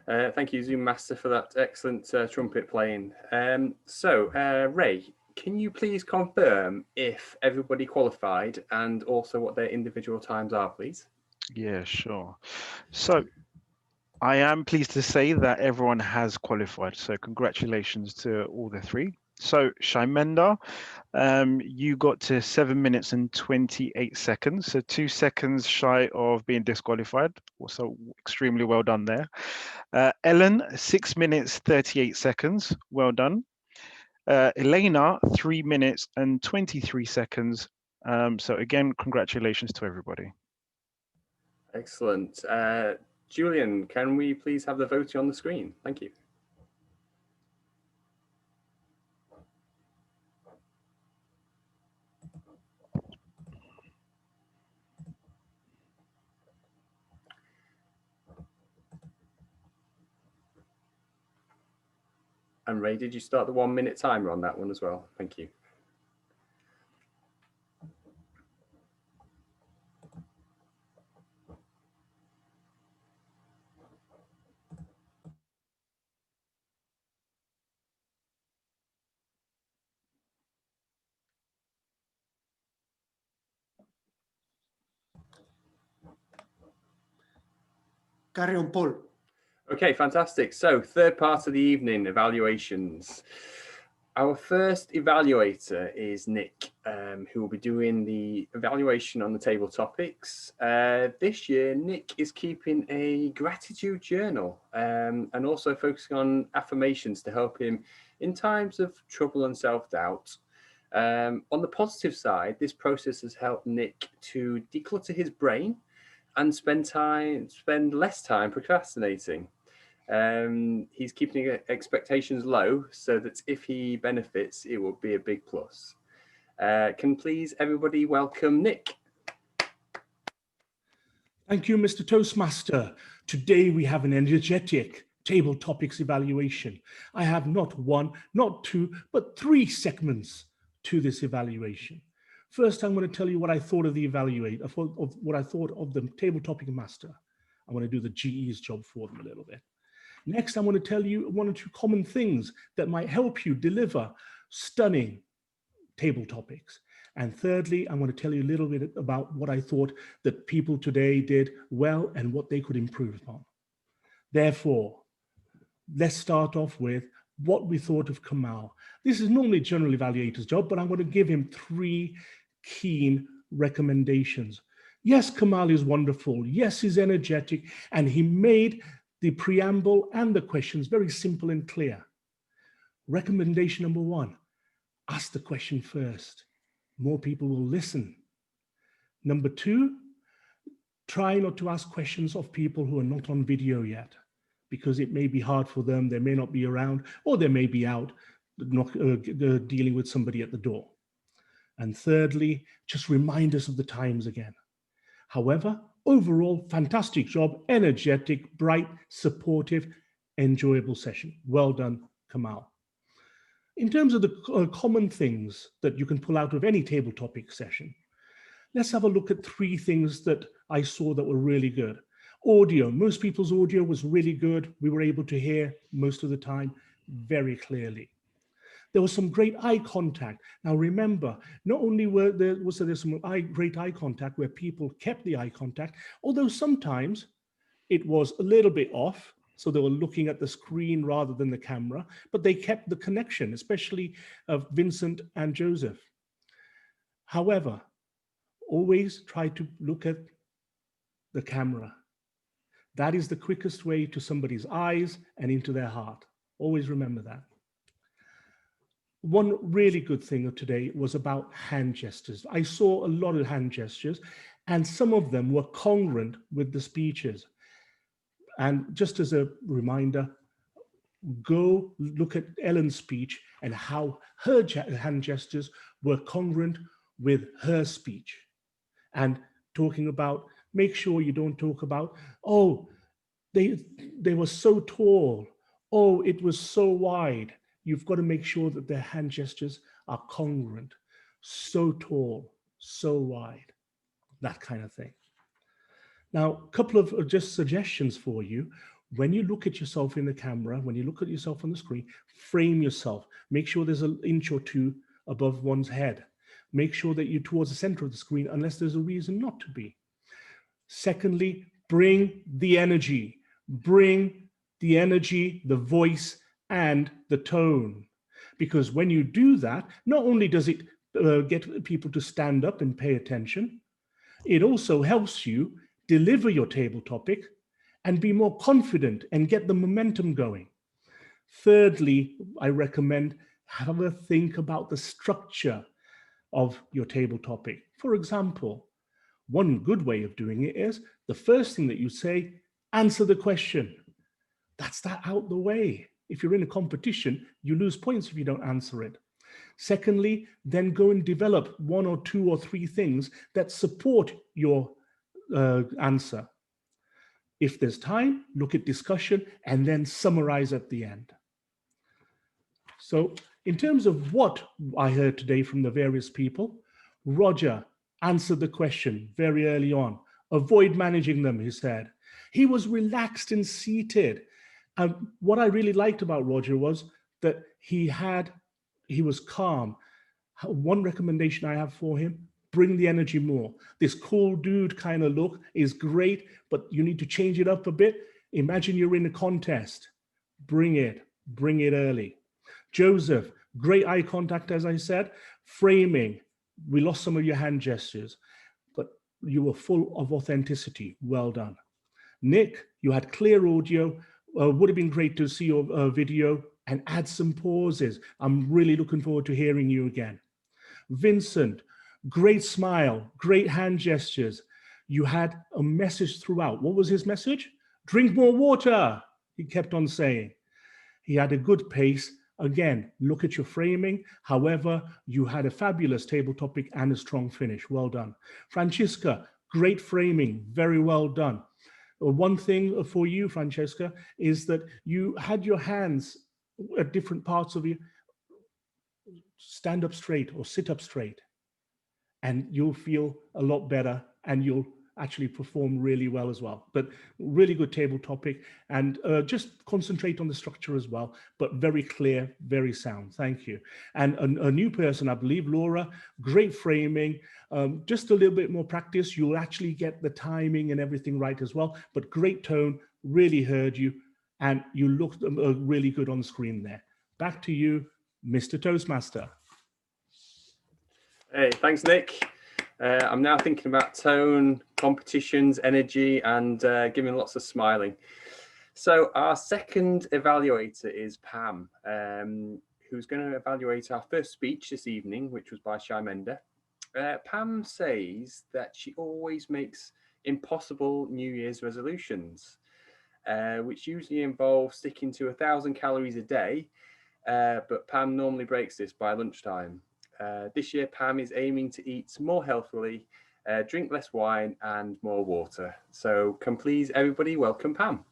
Thank you, Zoom Master, for that excellent trumpet playing. Ray, can you please confirm if everybody qualified and also what their individual times are, please? Yeah, sure. So I am pleased to say that everyone has qualified. So congratulations to all the three. So Shymenda, you got to 7 minutes and 28 seconds. So 2 seconds shy of being disqualified. Also extremely well done there. Ellen, 6 minutes, 38 seconds. Well done. Illina, 3 minutes and 23 seconds. So again, congratulations to everybody. Excellent. Julian, can we please have the voting on the screen? Thank you. And Ray, did you start the 1 minute timer on that one as well? Thank you. Carry on, Paul. Okay, fantastic. So third part of the evening, evaluations. Our first evaluator is Nick, who will be doing the evaluation on the table topics. This year, Nick is keeping a gratitude journal and also focusing on affirmations to help him in times of trouble and self-doubt. On the positive side, this process has helped Nick to declutter his brain and spend less time procrastinating. He's keeping expectations low so that if he benefits, it will be a big plus. Can please everybody welcome Nick? Thank you, Mr. Toastmaster. Today we have an energetic table topics evaluation. I have not one, not two, but 3 segments to this evaluation. First, I'm going to tell you what I thought of the what I thought of the table topic master. I'm going to do the GE's job for them a little bit. Next, I'm going to tell you 1 or 2 common things that might help you deliver stunning table topics. And thirdly, I'm going to tell you a little bit about what I thought that people today did well and what they could improve upon. Therefore, let's start off with what we thought of Kamal. This is normally general evaluator's job, but I'm going to give him 3 keen recommendations. Yes, Kamal is wonderful. Yes, he's energetic, and he made the preamble and the questions very simple and clear. Recommendation number 1, ask the question first. More people will listen. Number 2, Try not to ask questions of people who are not on video yet, because it may be hard for them. They may not be around, or they may be out dealing with somebody at the door. And thirdly, just remind us of the times again. However, overall, fantastic job, energetic, bright, supportive, enjoyable session. Well done, Kamal. In terms of the common things that you can pull out of any table topic session, let's have a look at 3 things that I saw that were really good. Audio, most people's audio was really good. We were able to hear most of the time very clearly. There was some great eye contact. Now remember, not only was there some great eye contact where people kept the eye contact, although sometimes it was a little bit off, so they were looking at the screen rather than the camera, but they kept the connection, especially of Vincent and Joseph. However, always try to look at the camera. That is the quickest way to somebody's eyes and into their heart. Always remember that. One really good thing of today was about hand gestures. I saw a lot of hand gestures, and some of them were congruent with the speeches. And just as a reminder, go look at Ellen's speech and how her hand gestures were congruent with her speech. And talking about, make sure you don't talk about, oh, they were so tall, oh, it was so wide. You've got to make sure that their hand gestures are congruent, so tall, so wide, that kind of thing. Now, a couple of just suggestions for you. When you look at yourself in the camera, when you look at yourself on the screen, frame yourself. Make sure there's an inch or 2 above one's head. Make sure that you're towards the center of the screen unless there's a reason not to be. Secondly, bring the energy. Bring the energy, the voice, and the tone. Because when you do that, not only does it get people to stand up and pay attention, it also helps you deliver your table topic and be more confident and get the momentum going. Thirdly, I recommend have a think about the structure of your table topic. For example, one good way of doing it is the first thing that you say, answer the question. That's that out the way. If you're in a competition, you lose points if you don't answer it. Secondly, then go and develop 1 or 2 or 3 things that support your answer. If there's time, look at discussion and then summarize at the end. So in terms of what I heard today from the various people, Roger answered the question very early on. Avoid managing them, he said. He was relaxed and seated. And what I really liked about Roger was that he was calm. One recommendation I have for him, bring the energy more. This cool dude kind of look is great, but you need to change it up a bit. Imagine you're in a contest. Bring it early. Joseph, great eye contact, as I said. Framing, we lost some of your hand gestures, but you were full of authenticity. Well done. Nick, you had clear audio. Would have been great to see your video and add some pauses. I'm really looking forward to hearing you again. Vincent, great smile, great hand gestures. You had a message throughout. What was his message? Drink more water, he kept on saying. He had a good pace. Again, look at your framing. However, you had a fabulous table topic and a strong finish. Well done. Francesca, great framing. Very well done. One thing for you, Francesca, is that you had your hands at different parts of you. Stand up straight or sit up straight, and you'll feel a lot better and you'll actually perform really well as well. But really good table topic, and just concentrate on the structure as well, but very clear, very sound. Thank you. And a new person, I believe, Laura, great framing, just a little bit more practice. You'll actually get the timing and everything right as well, but great tone, really heard you, and you looked really good on the screen there. Back to you, Mr. Toastmaster. Hey, thanks, Nick. I'm now thinking about tone, competitions, energy, and giving lots of smiling. So our second evaluator is Pam, who's going to evaluate our first speech this evening, which was by Shymenda. Pam says that she always makes impossible New Year's resolutions, which usually involve sticking to 1,000 calories a day, but Pam normally breaks this by lunchtime. This year, Pam is aiming to eat more healthily, drink less wine and more water. So can please everybody welcome Pam.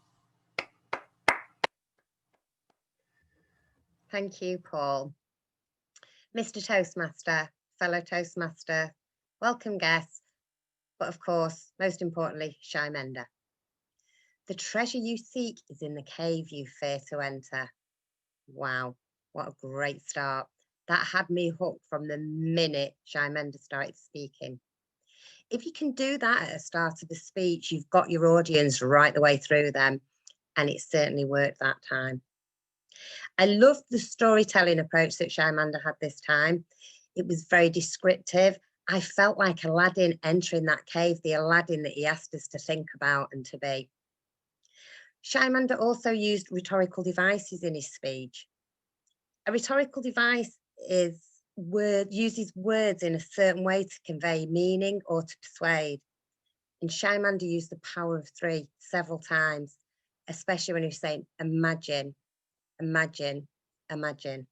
Thank you, Paul. Mr. Toastmaster, fellow Toastmaster, welcome guests, but of course, most importantly, Shymenda. The treasure you seek is in the cave you fear to enter. Wow, what a great start. That had me hooked from the minute Shymenda started speaking. If you can do that at the start of a speech, you've got your audience right the way through them, and it certainly worked that time. I loved the storytelling approach that Shymenda had this time. It was very descriptive. I felt like Aladdin entering that cave, the Aladdin that he asked us to think about and to be. Shymenda also used rhetorical devices in his speech. A rhetorical device uses words in a certain way to convey meaning or to persuade. And Shymenda used the power of three several times, especially when he was saying, imagine, imagine, imagine.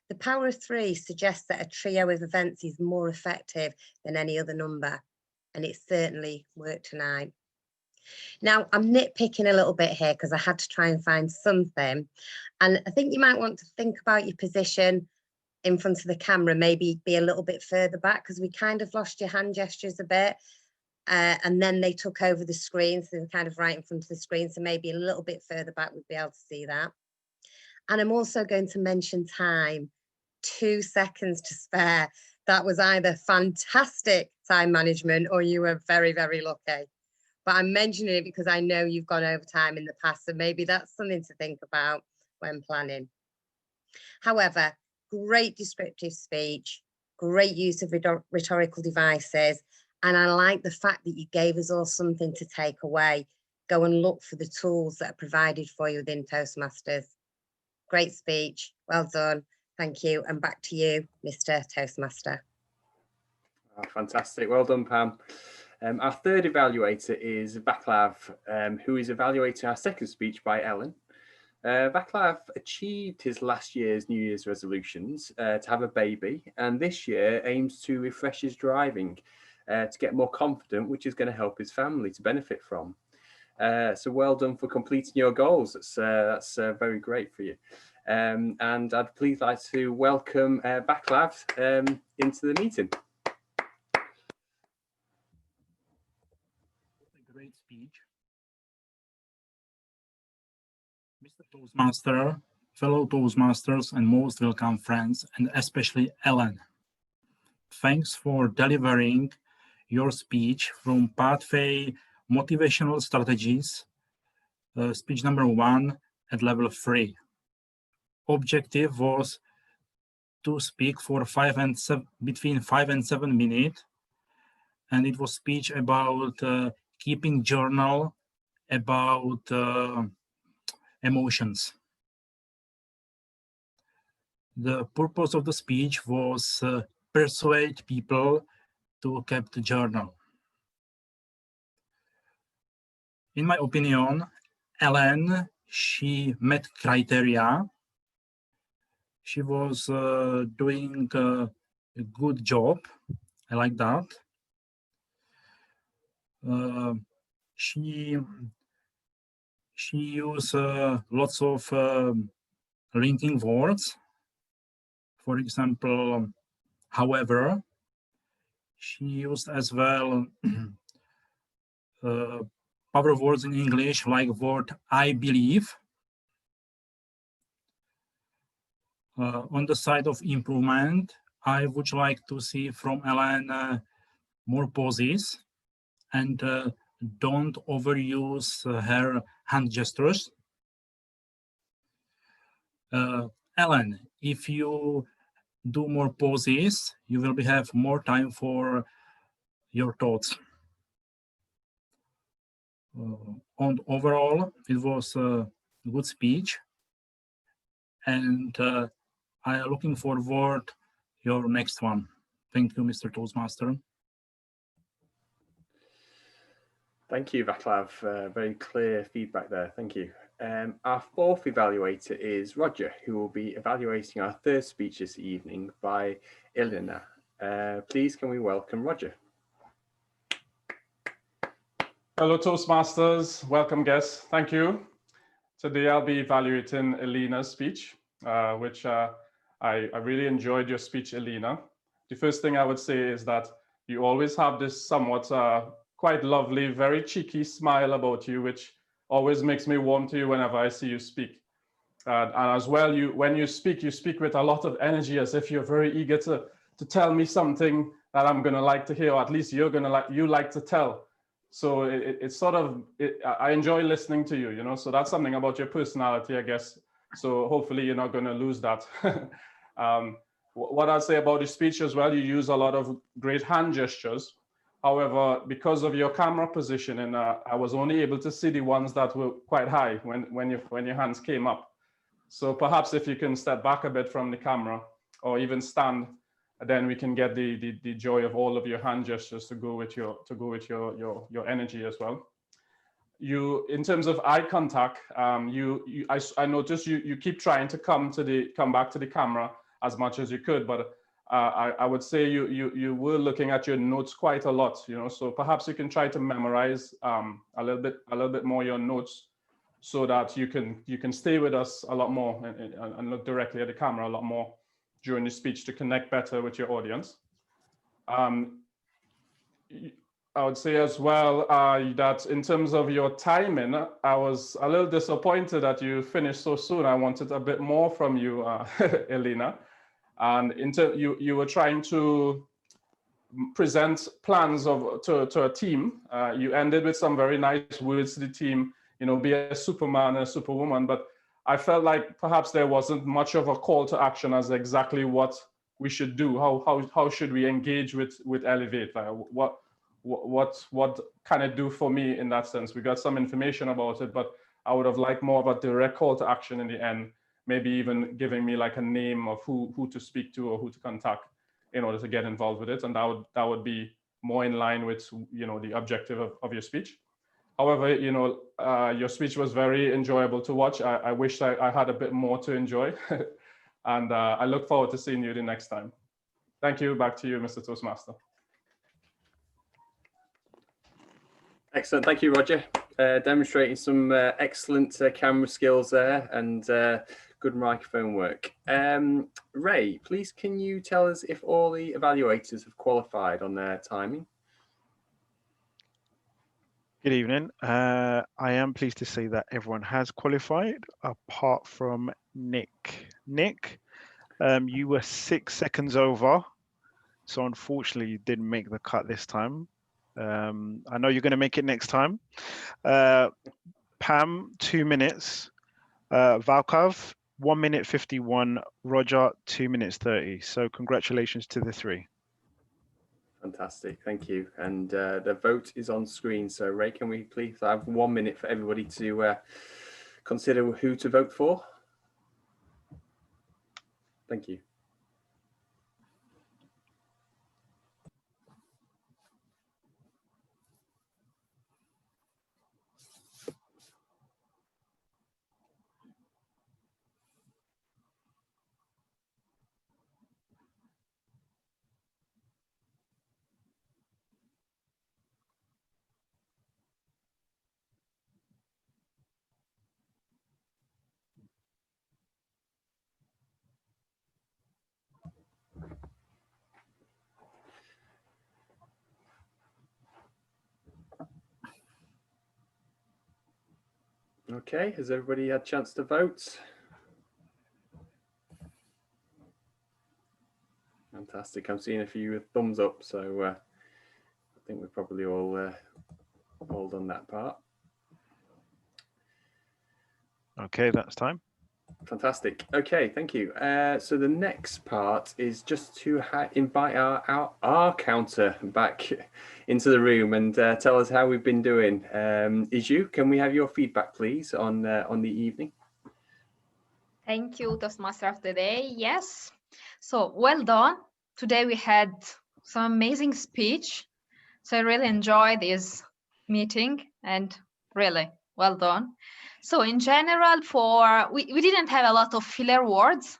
The power of three suggests that a trio of events is more effective than any other number, and it certainly worked tonight. Now, I'm nitpicking a little bit here because I had to try and find something, and I think you might want to think about your position in front of the camera, maybe be a little bit further back because we kind of lost your hand gestures a bit, and then they took over the screen, so they were kind of right in front of the screen, so maybe a little bit further back we'd be able to see that. And I'm also going to mention time, 2 seconds to spare. That was either fantastic time management or you were very, very lucky. But I'm mentioning it because I know you've gone over time in the past, so maybe that's something to think about when planning. However, great descriptive speech, great use of rhetorical devices, and I like the fact that you gave us all something to take away. Go and look for the tools that are provided for you within Toastmasters. Great speech, well done, thank you, and back to you, Mr. Toastmaster. Oh, fantastic, well done, Pam. Our third evaluator is Vaclav, who is evaluating our second speech by Ellen. Vaclav achieved his last year's New Year's resolutions to have a baby, and this year aims to refresh his driving to get more confident, which is going to help his family to benefit from. So well done for completing your goals. That's very great for you. And I'd please like to welcome Vaclav into the meeting. A great speech. Mr. Toastmaster, fellow Toastmasters, and most welcome friends, and especially Ellen. Thanks for delivering your speech from Pathway Motivational Strategies, speech number 1 at level 3. Objective was to speak for between 5 and 7 minutes, and it was speech about keeping journal about emotions. The purpose of the speech was persuade people to keep the journal. In my opinion, Ellen, she met criteria. She was doing a good job. I like that. She used lots of linking words. For example, however, she used as well power words in English like word I believe. On the side of improvement, I would like to see from Ellen more pauses and don't overuse her hand gestures. Ellen, if you do more pauses, you will have more time for your thoughts. On overall, it was a good speech, and I am looking forward to your next one. Thank you, Mr. Toastmaster. Thank you, Vaclav. Very clear feedback there. Thank you. Our fourth evaluator is Roger, who will be evaluating our third speech this evening by Illina. Please can we welcome Roger? Hello, Toastmasters. Welcome, guests. Thank you. Today I'll be evaluating Illina's speech, which I really enjoyed your speech, Illina. The first thing I would say is that you always have this somewhat quite lovely, very cheeky smile about you, which always makes me warm to you whenever I see you speak. And as well, when you speak with a lot of energy, as if you're very eager to tell me something that I'm gonna like to hear, or at least you like to tell. So it's sort of, I enjoy listening to you, you know, so that's something about your personality, I guess. So hopefully you're not gonna lose that. What I'd say about the speech as well, you use a lot of great hand gestures. However, because of your camera position, and I was only able to see the ones that were quite high when your hands came up. So perhaps if you can step back a bit from the camera, or even stand, then we can get the joy of all of your hand gestures to go with your energy as well. You, in terms of eye contact, I noticed you keep trying to come back to the camera as much as you could, but I would say you were looking at your notes quite a lot, you know. So perhaps you can try to memorize a little bit more your notes, so that you can stay with us a lot more and look directly at the camera a lot more during the speech to connect better with your audience. I would say as well that in terms of your timing, I was a little disappointed that you finished so soon. I wanted a bit more from you, Illina. And you were trying to present plans to a team. You ended with some very nice words to the team, you know, be a superman and a superwoman, but I felt like perhaps there wasn't much of a call to action as exactly what we should do. How should we engage with Elevate? Like what can it do for me in that sense? We got some information about it, but I would have liked more of a direct call to action in the end, maybe even giving me like a name of who to speak to or who to contact in order to get involved with it. And that would be more in line with, you know, the objective of your speech. However, you know, your speech was very enjoyable to watch. I wish I had a bit more to enjoy. And I look forward to seeing you the next time. Thank you. Back to you, Mr. Toastmaster. Excellent. Thank you, Roger. Demonstrating some excellent camera skills there and good microphone work. Ray, please can you tell us if all the evaluators have qualified on their timing? Good evening. I am pleased to say that everyone has qualified apart from Nick. Nick, you were 6 seconds over, so unfortunately you didn't make the cut this time. I know you're going to make it next time. Pam, 2 minutes. Valkov, 1 minute 51. Roger, 2 minutes 30. So congratulations to the three. Fantastic, thank you. And the vote is on screen. So Ray, can we please have 1 minute for everybody to consider who to vote for? Thank you. Okay, has everybody had a chance to vote? Fantastic. I'm seeing a few thumbs up, so I think we're probably all done that part. Okay, that's time. Fantastic. Okay, thank you. So the next part is just to invite our counter back into the room and tell us how we've been doing. Iju, can we have your feedback, please, on the evening? Thank you, Toastmaster of the Day. Yes. So well done. Today we had some amazing speech. So I really enjoyed this meeting, and really well done. So in general, we didn't have a lot of filler words.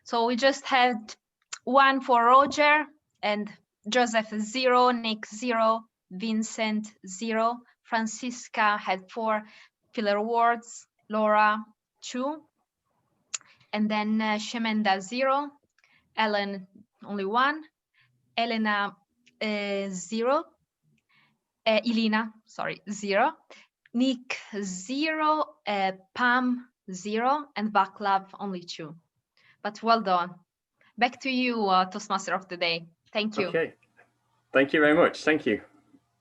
So we just had one for Roger and Joseph 0, Nick 0, Vincent 0, Francisca had 4 filler words, Laura 2, and then Shymenda 0, Ellen only 1, Elena 0, Illina, sorry, 0, Nick 0, Pam 0, and Vaclav only 2. But well done. Back to you, Toastmaster of the Day. Thank you. Okay, thank you very much. Thank you.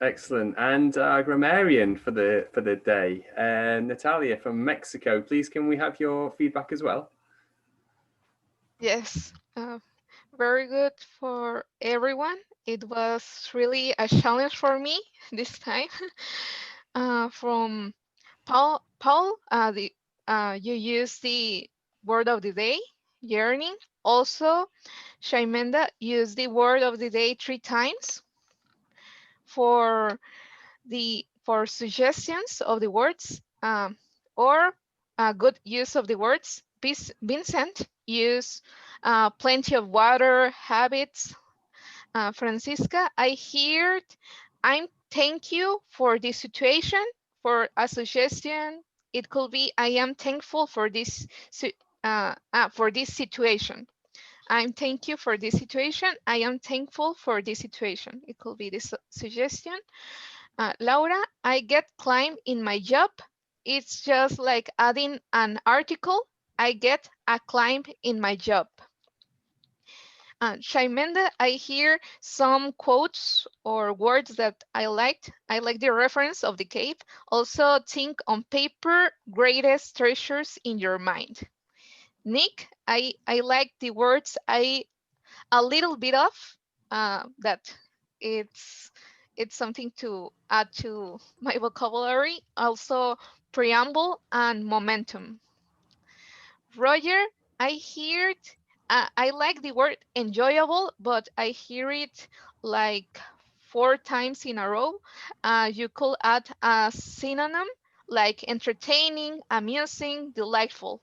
Excellent. And Grammarian for the day, Natalia from Mexico. Please, can we have your feedback as well? Yes, very good for everyone. It was really a challenge for me this time. From Paul, you used the word of the day, yearning. Also, Shymenda used the word of the day 3 times. For suggestions of the words or good use of the words, Vincent used plenty of water, habits. Francisca, I heard I'm thank you for this situation. For a suggestion, it could be I am thankful for this situation. I'm thank you for this situation. I am thankful for this situation. It could be this suggestion. Laura, I get climb in my job. It's just like adding an article. I get a climb in my job. Shymenda, I hear some quotes or words that I liked. I like the reference of the cave. Also think on paper, greatest treasures in your mind. Nick, I like the words a little bit of that it's something to add to my vocabulary. Also preamble and momentum. Roger, I heard I like the word enjoyable, but I hear it like 4 times in a row. You could add a synonym like entertaining, amusing, delightful.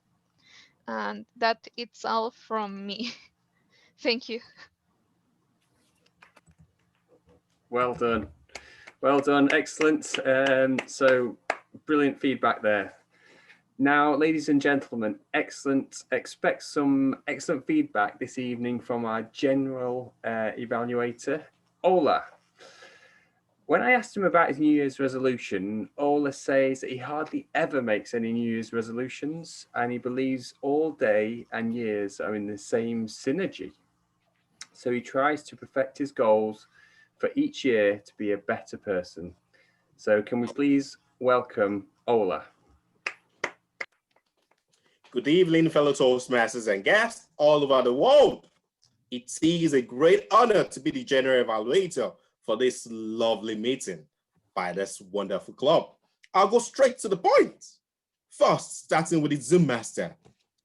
And that it's all from me. Thank you. Well done. Well done. Excellent. So brilliant feedback there. Now, ladies and gentlemen, expect some excellent feedback this evening from our general evaluator, Ola. When I asked him about his New Year's resolution, Ola says that he hardly ever makes any New Year's resolutions, and he believes all day and years are in the same synergy. So he tries to perfect his goals for each year to be a better person. So can we please welcome Ola? Good evening, fellow Toastmasters and guests all over the world. It is a great honor to be the general evaluator for this lovely meeting by this wonderful club. I'll go straight to the point. First, starting with the Zoom Master,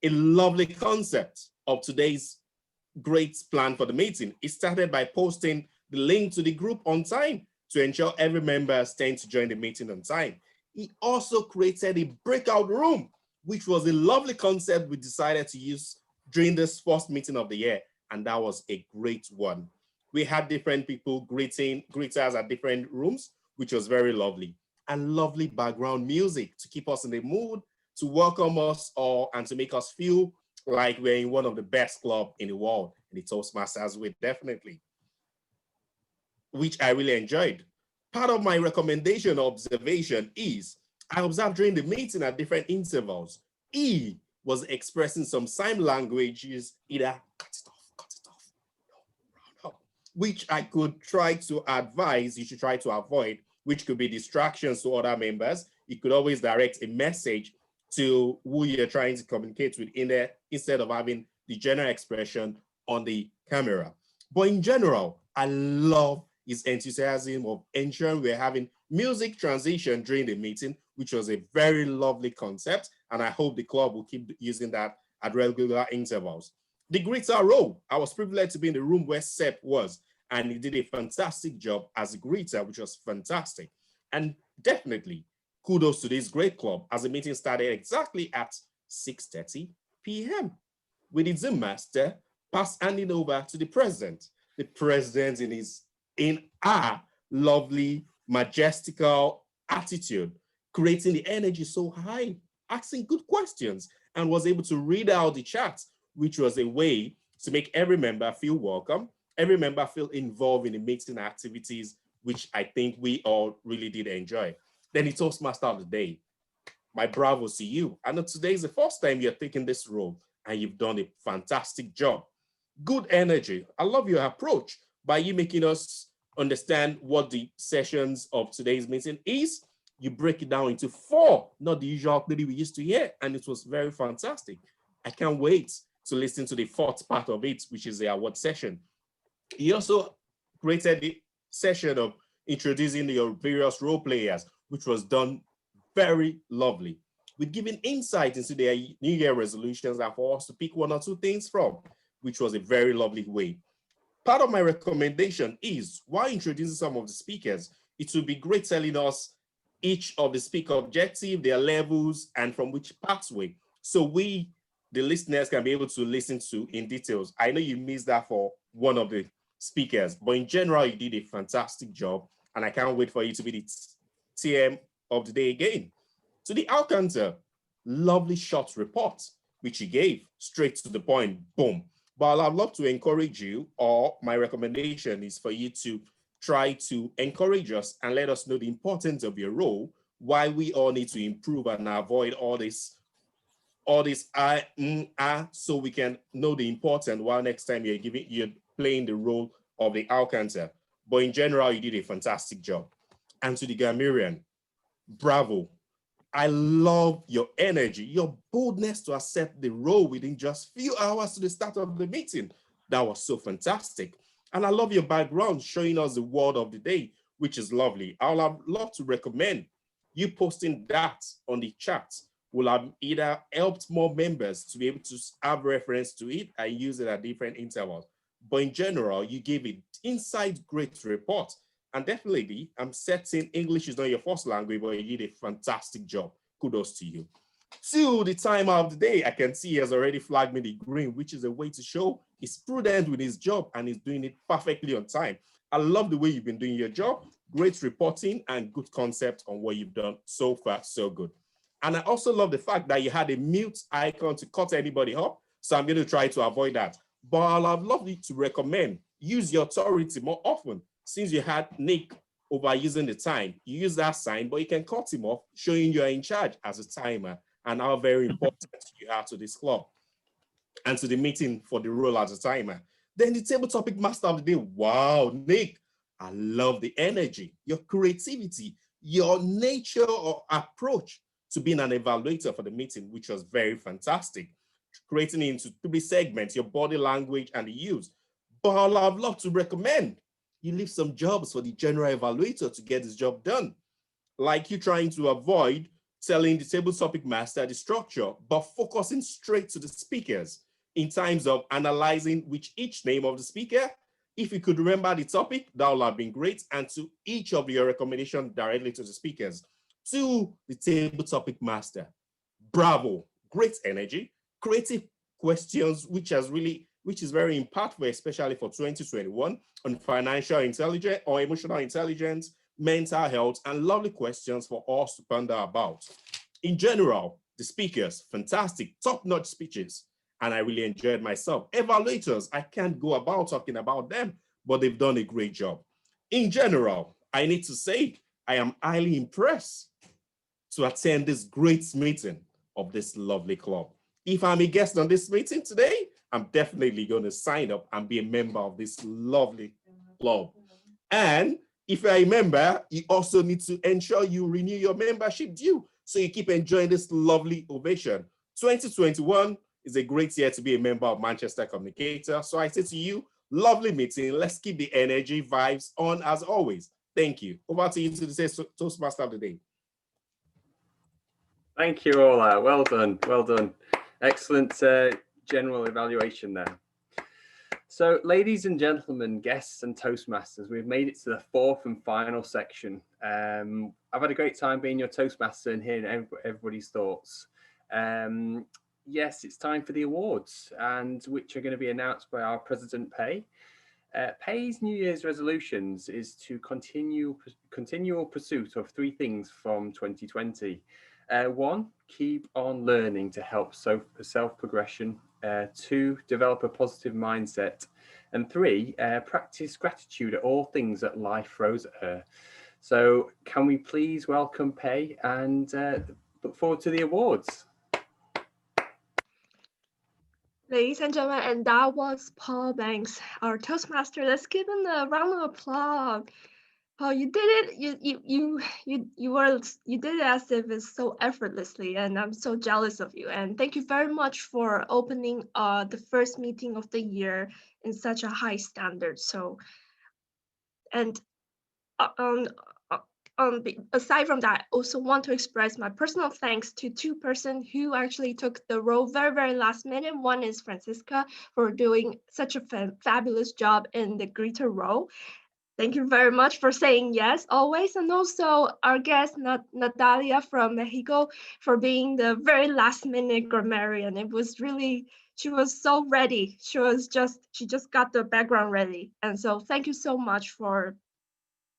a lovely concept of today's great plan for the meeting. It started by posting the link to the group on time to ensure every member stands to join the meeting on time. He also created a breakout room, which was a lovely concept we decided to use during this first meeting of the year, and that was a great one. We had different people greeters at different rooms, which was very lovely, and lovely background music to keep us in the mood, to welcome us all, and to make us feel like we're in one of the best clubs in the world, in the Toastmasters way, definitely, which I really enjoyed. Part of my recommendation or observation is I observed during the meeting at different intervals, he was expressing some sign languages, either cut it off, no, round up, which I could try to advise you should try to avoid, which could be distractions to other members. You could always direct a message to who you're trying to communicate with in there instead of having the general expression on the camera. But in general, I love his enthusiasm of ensuring we're having music transition during the meeting, which was a very lovely concept. And I hope the club will keep using that at regular intervals. The greeter role, I was privileged to be in the room where Sep was, and he did a fantastic job as a greeter, which was fantastic. And definitely kudos to this great club as the meeting started exactly at 6:30 p.m. with the Zoom master handing over to the president. The president in our lovely, majestical attitude, creating the energy so high, asking good questions, and was able to read out the chat, which was a way to make every member feel welcome, every member feel involved in the meeting activities, which I think we all really did enjoy. Then the Toastmaster of the day. My bravos to you. I know today is the first time you're taking this role, and you've done a fantastic job. Good energy. I love your approach by you making us understand what the sessions of today's meeting is. You break it down into 4, not the usual 3 we used to hear, and it was very fantastic. I can't wait to listen to the 4th part of it, which is the award session. You also created the session of introducing your various role players, which was done very lovely, with giving insight into their New Year resolutions and for us to pick 1 or 2 things from, which was a very lovely way. Part of my recommendation is, while introducing some of the speakers, it would be great telling us each of the speaker objective, their levels, and from which pathway, so we, the listeners, can be able to listen to in details. I know you missed that for one of the speakers, but in general, you did a fantastic job, and I can't wait for you to be the TM of the day again. To the Alcanter, lovely short report, which you gave straight to the point, boom. But I'd love to encourage you, or my recommendation is for you to try to encourage us and let us know the importance of your role, why we all need to improve and avoid all this so we can know the importance while next time you're playing the role of the Alcanter. But in general, you did a fantastic job. And to the Grammarian, bravo. I love your energy, your boldness to accept the role within just few hours to the start of the meeting. That was so fantastic. And I love your background showing us the word of the day, which is lovely. I would love to recommend you posting that on the chat. Will have either helped more members to be able to have reference to it and use it at different intervals. But in general, you gave an inside great report. And definitely, I'm certain English is not your first language, but you did a fantastic job. Kudos to you. To the timer of the day, I can see he has already flagged me the green, which is a way to show he's prudent with his job and he's doing it perfectly on time. I love the way you've been doing your job. Great reporting and good concept on what you've done so far, so good. And I also love the fact that you had a mute icon to cut anybody up. So I'm going to try to avoid that. But I'd love you to recommend use your authority more often. Since you had Nick overusing the time, you use that sign, but you can cut him off, showing you are in charge as a timer and how very important you are to this club and to the meeting for the role as a timer. Then the table topic master of the day. Wow, Nick, I love the energy, your creativity, your nature or approach to being an evaluator for the meeting, which was very fantastic. Creating it into 3 segments, your body language and the use. But I'd love to recommend you leave some jobs for the general evaluator to get this job done. Like you trying to avoid telling the table topic master the structure, but focusing straight to the speakers in terms of analyzing which each name of the speaker. If you could remember the topic, that would have been great. And to each of your recommendations directly to the speakers. To the table topic master, bravo, great energy, creative questions, which is very impactful, especially for 2021 on financial intelligence or emotional intelligence, mental health, and lovely questions for us to ponder about. In general, the speakers, fantastic, top-notch speeches, and I really enjoyed myself. Evaluators, I can't go about talking about them, but they've done a great job. In general, I need to say, I am highly impressed to attend this great meeting of this lovely club. If I'm a guest on this meeting today, I'm definitely going to sign up and be a member of this lovely club. And if you're a member, you also need to ensure you renew your membership due so you keep enjoying this lovely ovation. 2021 is a great year to be a member of Manchester Communicators. So I say to you, lovely meeting. Let's keep the energy vibes on as always. Thank you. Over to you to the Toastmaster of the day. Thank you, Ola. Well done. Well done. Excellent general evaluation there. So, ladies and gentlemen, guests and Toastmasters, we've made it to the fourth and final section. I've had a great time being your Toastmaster and hearing everybody's thoughts. Yes, it's time for the awards, and which are going to be announced by our President Pei. Pei's New Year's resolutions is to continual pursuit of three things from 2020. One, keep on learning to help self-progression. Two, develop a positive mindset. And three, practice gratitude at all things that life throws at her. So can we please welcome Pei and look forward to the awards. Ladies and gentlemen, and that was Paul Banks, our Toastmaster. Let's give him a round of applause. Paul, you did it. You did it as if it's so effortlessly, and I'm so jealous of you. And thank you very much for opening the first meeting of the year in such a high standard. So, and aside from that, I also want to express my personal thanks to two persons who actually took the role very last minute. One is Francisca for doing such a fabulous job in the greeter role. Thank you very much for saying yes always. And also our guest, Natalia from Mexico, for being the very last minute grammarian. It was really, she was so ready. She just got the background ready. And so thank you so much for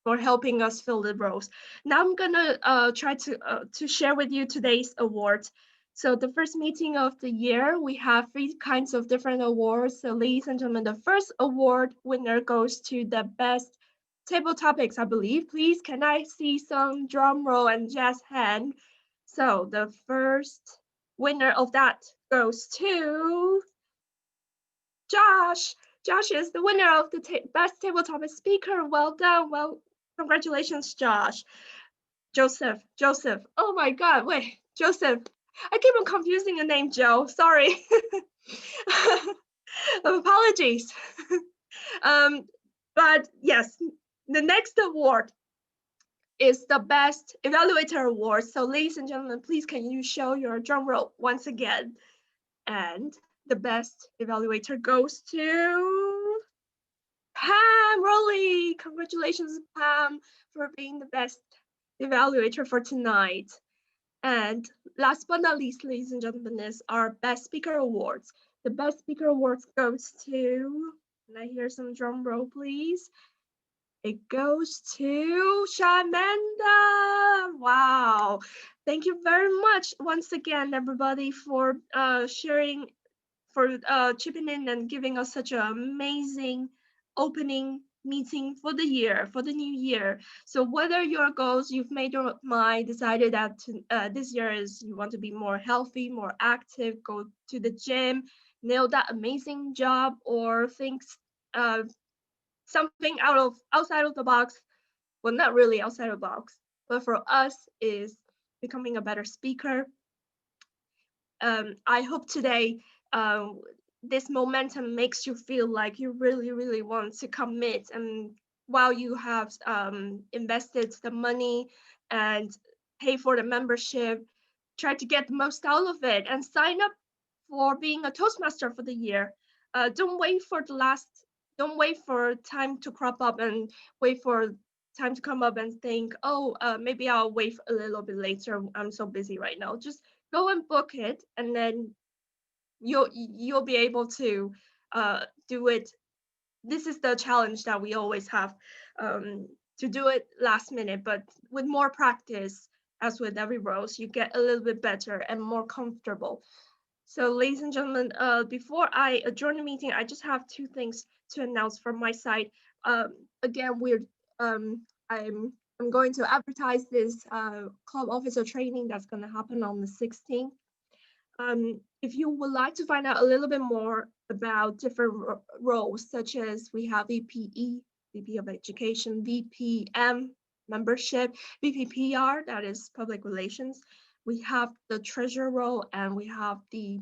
helping us fill the roles. Now I'm gonna try to share with you today's awards. So the first meeting of the year, we have three kinds of different awards. So ladies and gentlemen, the first award winner goes to the best table topics, I believe. Please, can I see some drum roll and jazz hand? So the first winner of that goes to Josh. Josh is the winner of the best table topic speaker. Well done. Well, congratulations, Josh. Joseph. Oh my God, wait, Joseph. I keep on confusing the name Joe. Sorry. Apologies. But yes, the next award is the best evaluator award. So ladies and gentlemen, please can you show your drum roll once again? And the best evaluator goes to Pam Rowley. Congratulations, Pam, for being the best evaluator for tonight. And last but not least, ladies and gentlemen, is our best speaker awards. The best speaker awards goes to, can I hear some drum roll, please? It goes to Shymenda. Wow. Thank you very much once again, everybody, for sharing, for chipping in and giving us such an amazing opening meeting for the year, for the new year. So whether your goals, you've made your mind, decided that this year is you want to be more healthy, more active, go to the gym, nail that amazing job, or think something outside of the box. Well, not really outside of the box, but for us is becoming a better speaker. I hope today this momentum makes you feel like you really want to commit, and while you have invested the money and pay for the membership, try to get the most out of it and sign up for being a Toastmaster for the year. Don't wait for time to crop up and wait for time to come up and think, oh, maybe I'll wait a little bit later. I'm so busy right now. Just go and book it, and then you'll be able to do it. This is the challenge that we always have, to do it last minute, but with more practice, as with every rose, you get a little bit better and more comfortable. So ladies and gentlemen, before I adjourn the meeting, I just have two things to announce from my side. Again, I'm going to advertise this club officer training that's going to happen on the 16th. If you would like to find out a little bit more about different roles, such as we have VPE, VP of Education, VPM, membership, VPPR, that is public relations. We have the treasurer role, and we have the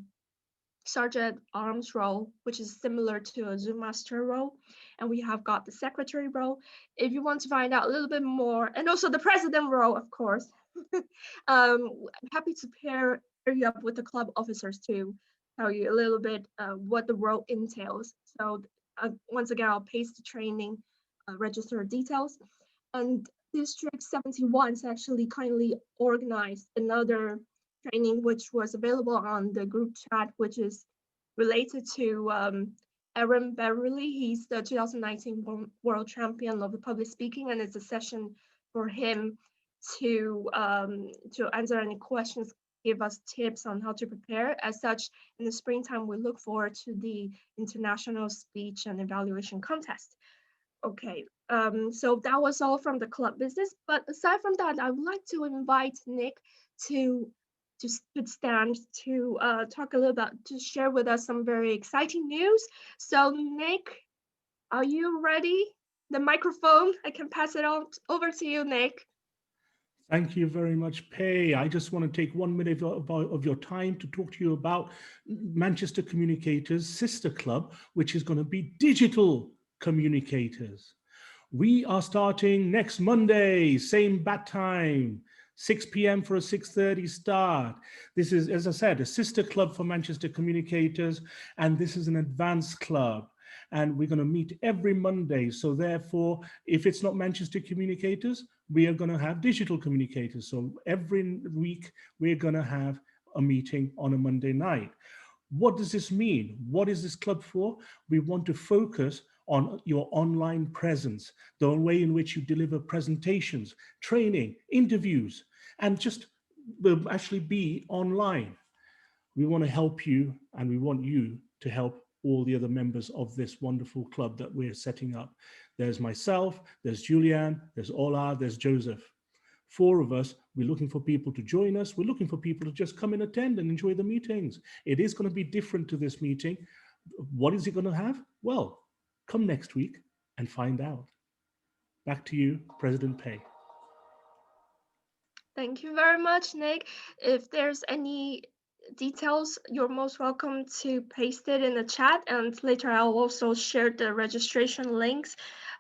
sergeant arms role, which is similar to a Zoom master role. And we have got the secretary role. If you want to find out a little bit more, and also the president role, of course, I'm happy to pair you up with the club officers to tell you a little bit what the role entails. So once again, I'll paste the training register details. And District 71 actually kindly organized another training, which was available on the group chat, which is related to Aaron Beverly. He's the 2019 world champion of the public speaking, and it's a session for him to answer any questions, give us tips on how to prepare. As such, in the springtime, we look forward to the International Speech and Evaluation Contest. Okay, so that was all from the club business. But aside from that, I would like to invite Nick to stand to talk a little about, to share with us some very exciting news. So Nick, are you ready? The microphone, I can pass it on over to you, Nick. Thank you very much, Pei. I just want to take 1 minute of your time to talk to you about Manchester Communicators Sister Club, which is going to be digital communicators. We are starting next Monday, same bat time, 6 p.m. for a 6:30 start. This is, as I said, a sister club for Manchester Communicators, and this is an advanced club. And we're going to meet every Monday. So therefore, if it's not Manchester Communicators, we are going to have digital communicators. So every week, we're going to have a meeting on a Monday night. What does this mean? What is this club for? We want to focus on your online presence, the way in which you deliver presentations, training, interviews, and just actually be online. We want to help you, and we want you to help all the other members of this wonderful club that we're setting up. There's myself, there's Julianne, there's Ola, there's Joseph. 4 of us, we're looking for people to join us. We're looking for people to just come and attend and enjoy the meetings. It is going to be different to this meeting. What is it going to have? Well, come next week and find out. Back to you, President Pei. Thank you very much, Nick. If there's any details, you're most welcome to paste it in the chat, and later I'll also share the registration links.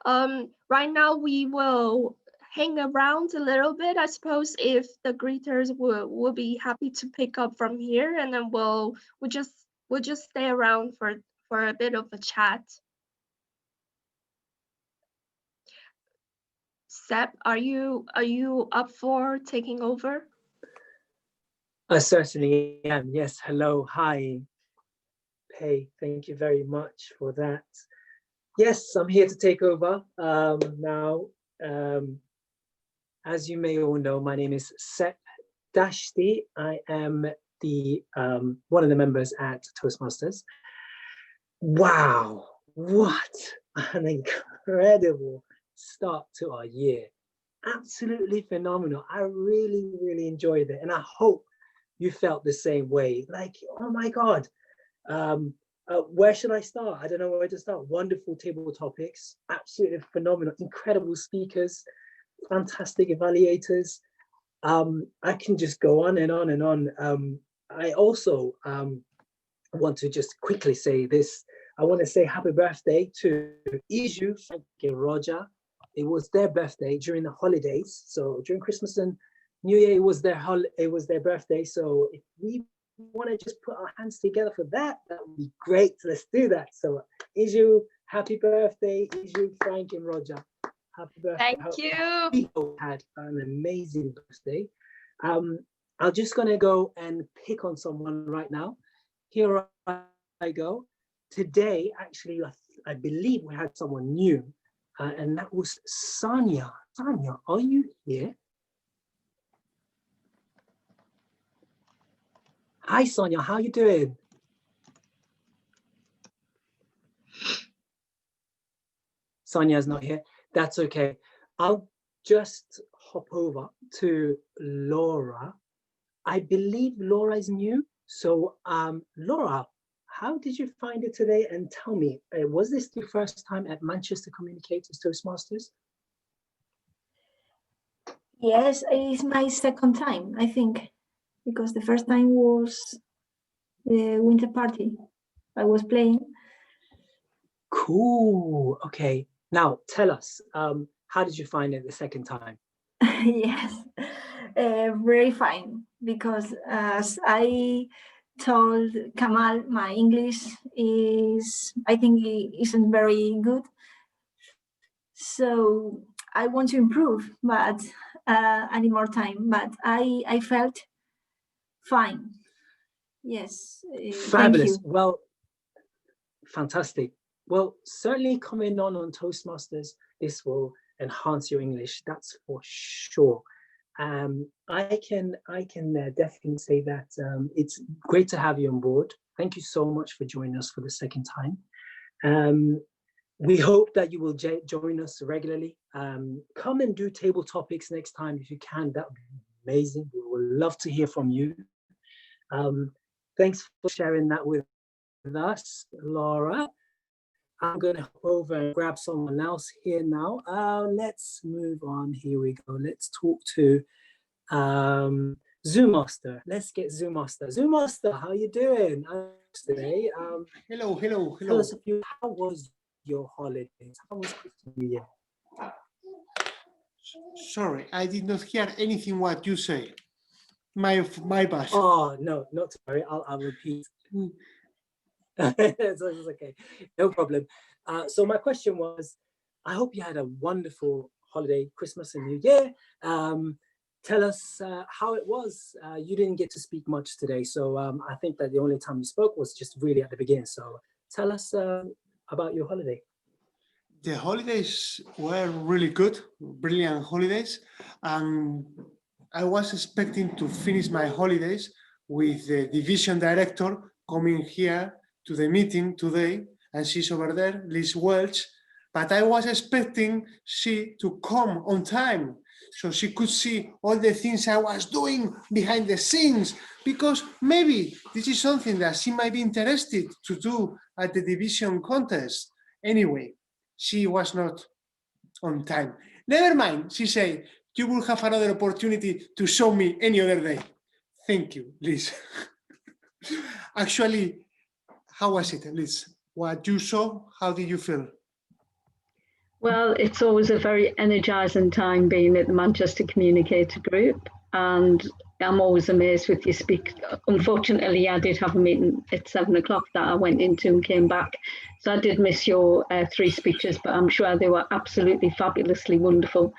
Right now we will hang around a little bit, I suppose, if the greeters will be happy to pick up from here, and then we'll just stay around for a bit of a chat. Seb, are you up for taking over? I certainly am. Yes. Hello. Hi. Pei, thank you very much for that. Yes, I'm here to take over now. As you may all know, my name is Sep Dashti. I am the one of the members at Toastmasters. Wow, what an incredible start to our year. Absolutely phenomenal. I really, really enjoyed it. And I hope you felt the same way. Like, oh my God, where should I start? I don't know where to start. Wonderful table topics, absolutely phenomenal, incredible speakers, fantastic evaluators. I can just go on and on and on. I also want to just quickly say this. I want to say happy birthday to Iju, Frank, and Roger. It was their birthday during the holidays. So during Christmas and New Year, it was their birthday. So if we want to just put our hands together for that, that would be great. Let's do that. So Iju, happy birthday, Iju, Frank, and Roger. Happy birthday. Thank you. We had an amazing birthday. I'm just gonna go and pick on someone right now. Here I go. Today, actually, I believe we had someone new, and that was Sonia. Sonia, are you here? Hi, Sonia, how you doing? Sonia's not here. That's okay. I'll just hop over to Laura. I believe Laura is new. So Laura, how did you find it today? And tell me, was this the first time at Manchester Communicators Toastmasters? Yes, it's my second time, I think, because the first time was the winter party I was playing. Cool. Okay. Now tell us, how did you find it the second time? Yes, very fine, because as I told Kamal, my English is, I think, isn't very good. So I want to improve, but I need more time. But I felt fine. Yes. Fabulous. Thank you. Well, fantastic. Well, certainly coming on Toastmasters, this will enhance your English. That's for sure. I can definitely say that it's great to have you on board. Thank you so much for joining us for the second time. We hope that you will join us regularly. Come and do table topics next time if you can. That would be amazing. We would love to hear from you. Thanks for sharing that with us, Laura. I'm going to hop over and grab someone else here now. Let's move on. Here we go. Let's talk to Zoom Master. Let's get Zoom Master. Zoom Master, how you doing today? Hello. Tell us how was your holidays? How was Christmas New Year? Sorry, I did not hear anything what you say. My bad. Oh no, not to worry. I'll repeat. It's okay, no problem. So my question was, I hope you had a wonderful holiday, Christmas and New Year. Tell us how it was. You didn't get to speak much today, so I think that the only time you spoke was just really at the beginning. So tell us about your holiday. The holidays were really good, brilliant holidays. And I was expecting to finish my holidays with the division director coming here to the meeting today, and she's over there, Liz Welch. But I was expecting she to come on time so she could see all the things I was doing behind the scenes, because maybe this is something that she might be interested to do at the division contest. Anyway, she was not on time. Never mind, she said, you will have another opportunity to show me any other day. Thank you, Liz. Actually, how was it, Liz? What you saw, how did you feel? Well, it's always a very energizing time being at the Manchester Communicator Group, and I'm always amazed with your speak. Unfortunately, I did have a meeting at 7 o'clock that I went into and came back, so I did miss your 3 speeches, but I'm sure they were absolutely fabulously wonderful.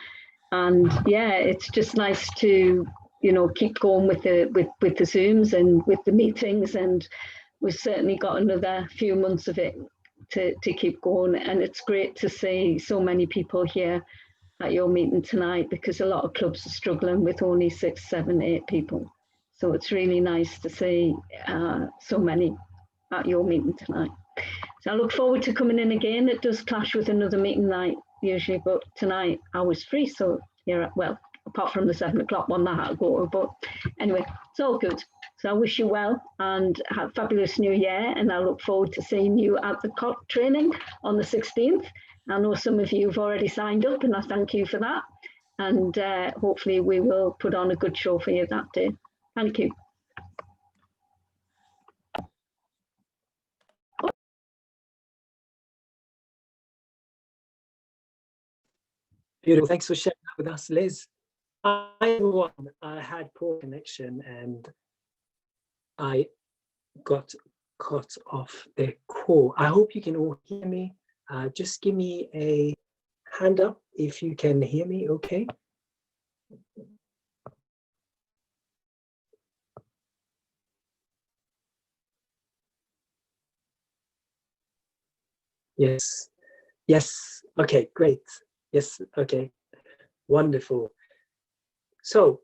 And yeah, it's just nice to, you know, keep going with the Zooms and with the meetings, and we've certainly got another few months of it to keep going. And it's great to see so many people here at your meeting tonight, because a lot of clubs are struggling with only 6, 7, 8 people. So it's really nice to see so many at your meeting tonight. So I look forward to coming in again. It does clash with another meeting night usually, but tonight I was free. So here, well, apart from the 7 o'clock one that I had to go to, but anyway, it's all good. So I wish you well and have a fabulous new year. And I look forward to seeing you at the COT training on the 16th. I know some of you have already signed up, and I thank you for that. And hopefully we will put on a good show for you that day. Thank you. Beautiful. Thanks for sharing that with us, Liz. I had poor connection and I got cut off the call. I hope you can all hear me. Just give me a hand up if you can hear me, okay? Yes, yes, okay, great. Yes, okay, wonderful. So,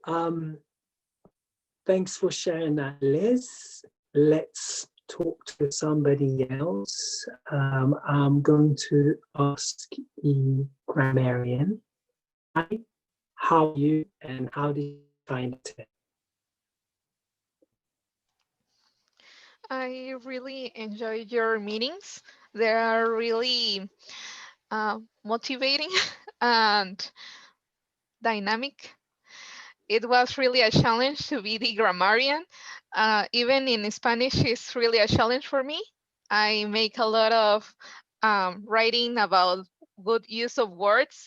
thanks for sharing that, Liz. Let's talk to somebody else. I'm going to ask the Grammarian. Hi, how are you and how did you find it? I really enjoyed your meetings. They are really motivating and dynamic. It was really a challenge to be the grammarian. Even in Spanish, it's really a challenge for me. I make a lot of writing about good use of words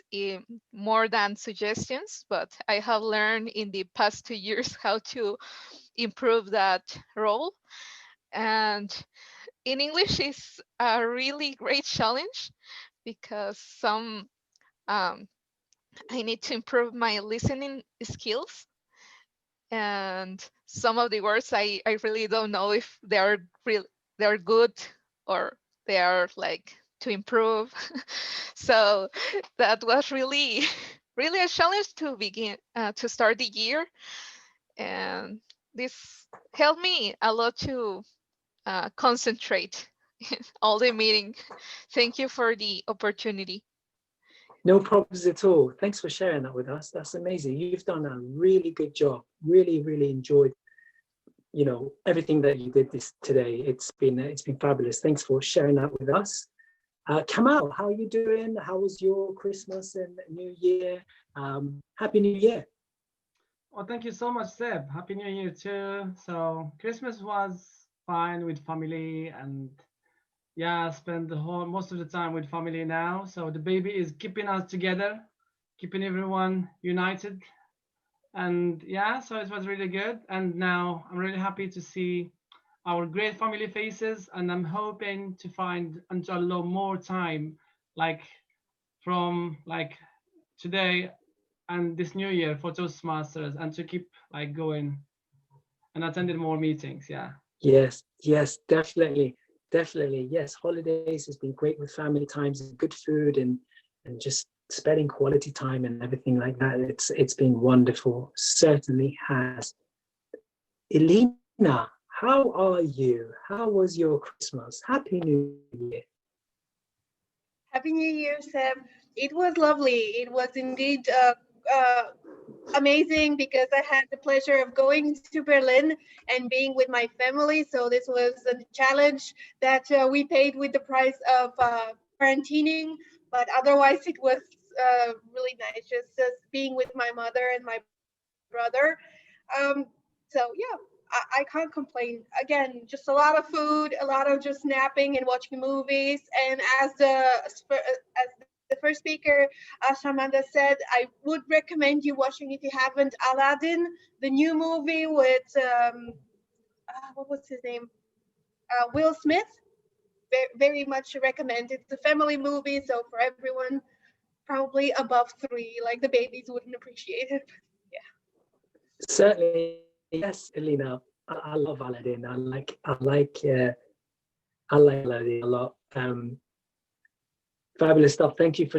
more than suggestions, but I have learned in the past 2 years how to improve that role. And in English is a really great challenge because I need to improve my listening skills. And some of the words I really don't know if they're good or they are like to improve. So that was really a challenge to begin to start the year, and this helped me a lot to concentrate all the meeting. Thank you for the opportunity. No problems at all. Thanks for sharing that with us. That's amazing. You've done a really good job. Really, really enjoyed, everything that you did today. It's been fabulous. Thanks for sharing that with us. Kamal, how are you doing? How was your Christmas and New Year? Happy New Year. Well, thank you so much, Seb. Happy New Year too. So Christmas was fine with family, and yeah, I spend most of the time with family now. So the baby is keeping us together, keeping everyone united. And yeah, so it was really good. And now I'm really happy to see our great family faces, and I'm hoping to find and to allow more time, like from today and this new year for Toastmasters, and to keep going and attending more meetings. Yeah. Yes, definitely. Yes, holidays has been great with family times and good food and just spending quality time and everything like that. It's been wonderful. Certainly has. Illina, how are you? How was your Christmas? Happy New Year. Happy New Year, Seb. It was lovely. It was indeed amazing because I had the pleasure of going to Berlin and being with my family. So this was a challenge that we paid with the price of quarantining, but otherwise it was really nice just being with my mother and my brother. So yeah, I can't complain. Again, just a lot of food, a lot of just napping and watching movies. And as the first speaker, Shymenda said, I would recommend you watching, if you haven't, Aladdin, the new movie with what was his name? Will Smith. Very much recommend. It's a family movie, so for everyone, probably above 3, like the babies wouldn't appreciate it. Yeah. Certainly, yes, Illina. I love Aladdin. I like Aladdin a lot. Fabulous stuff. Thank you for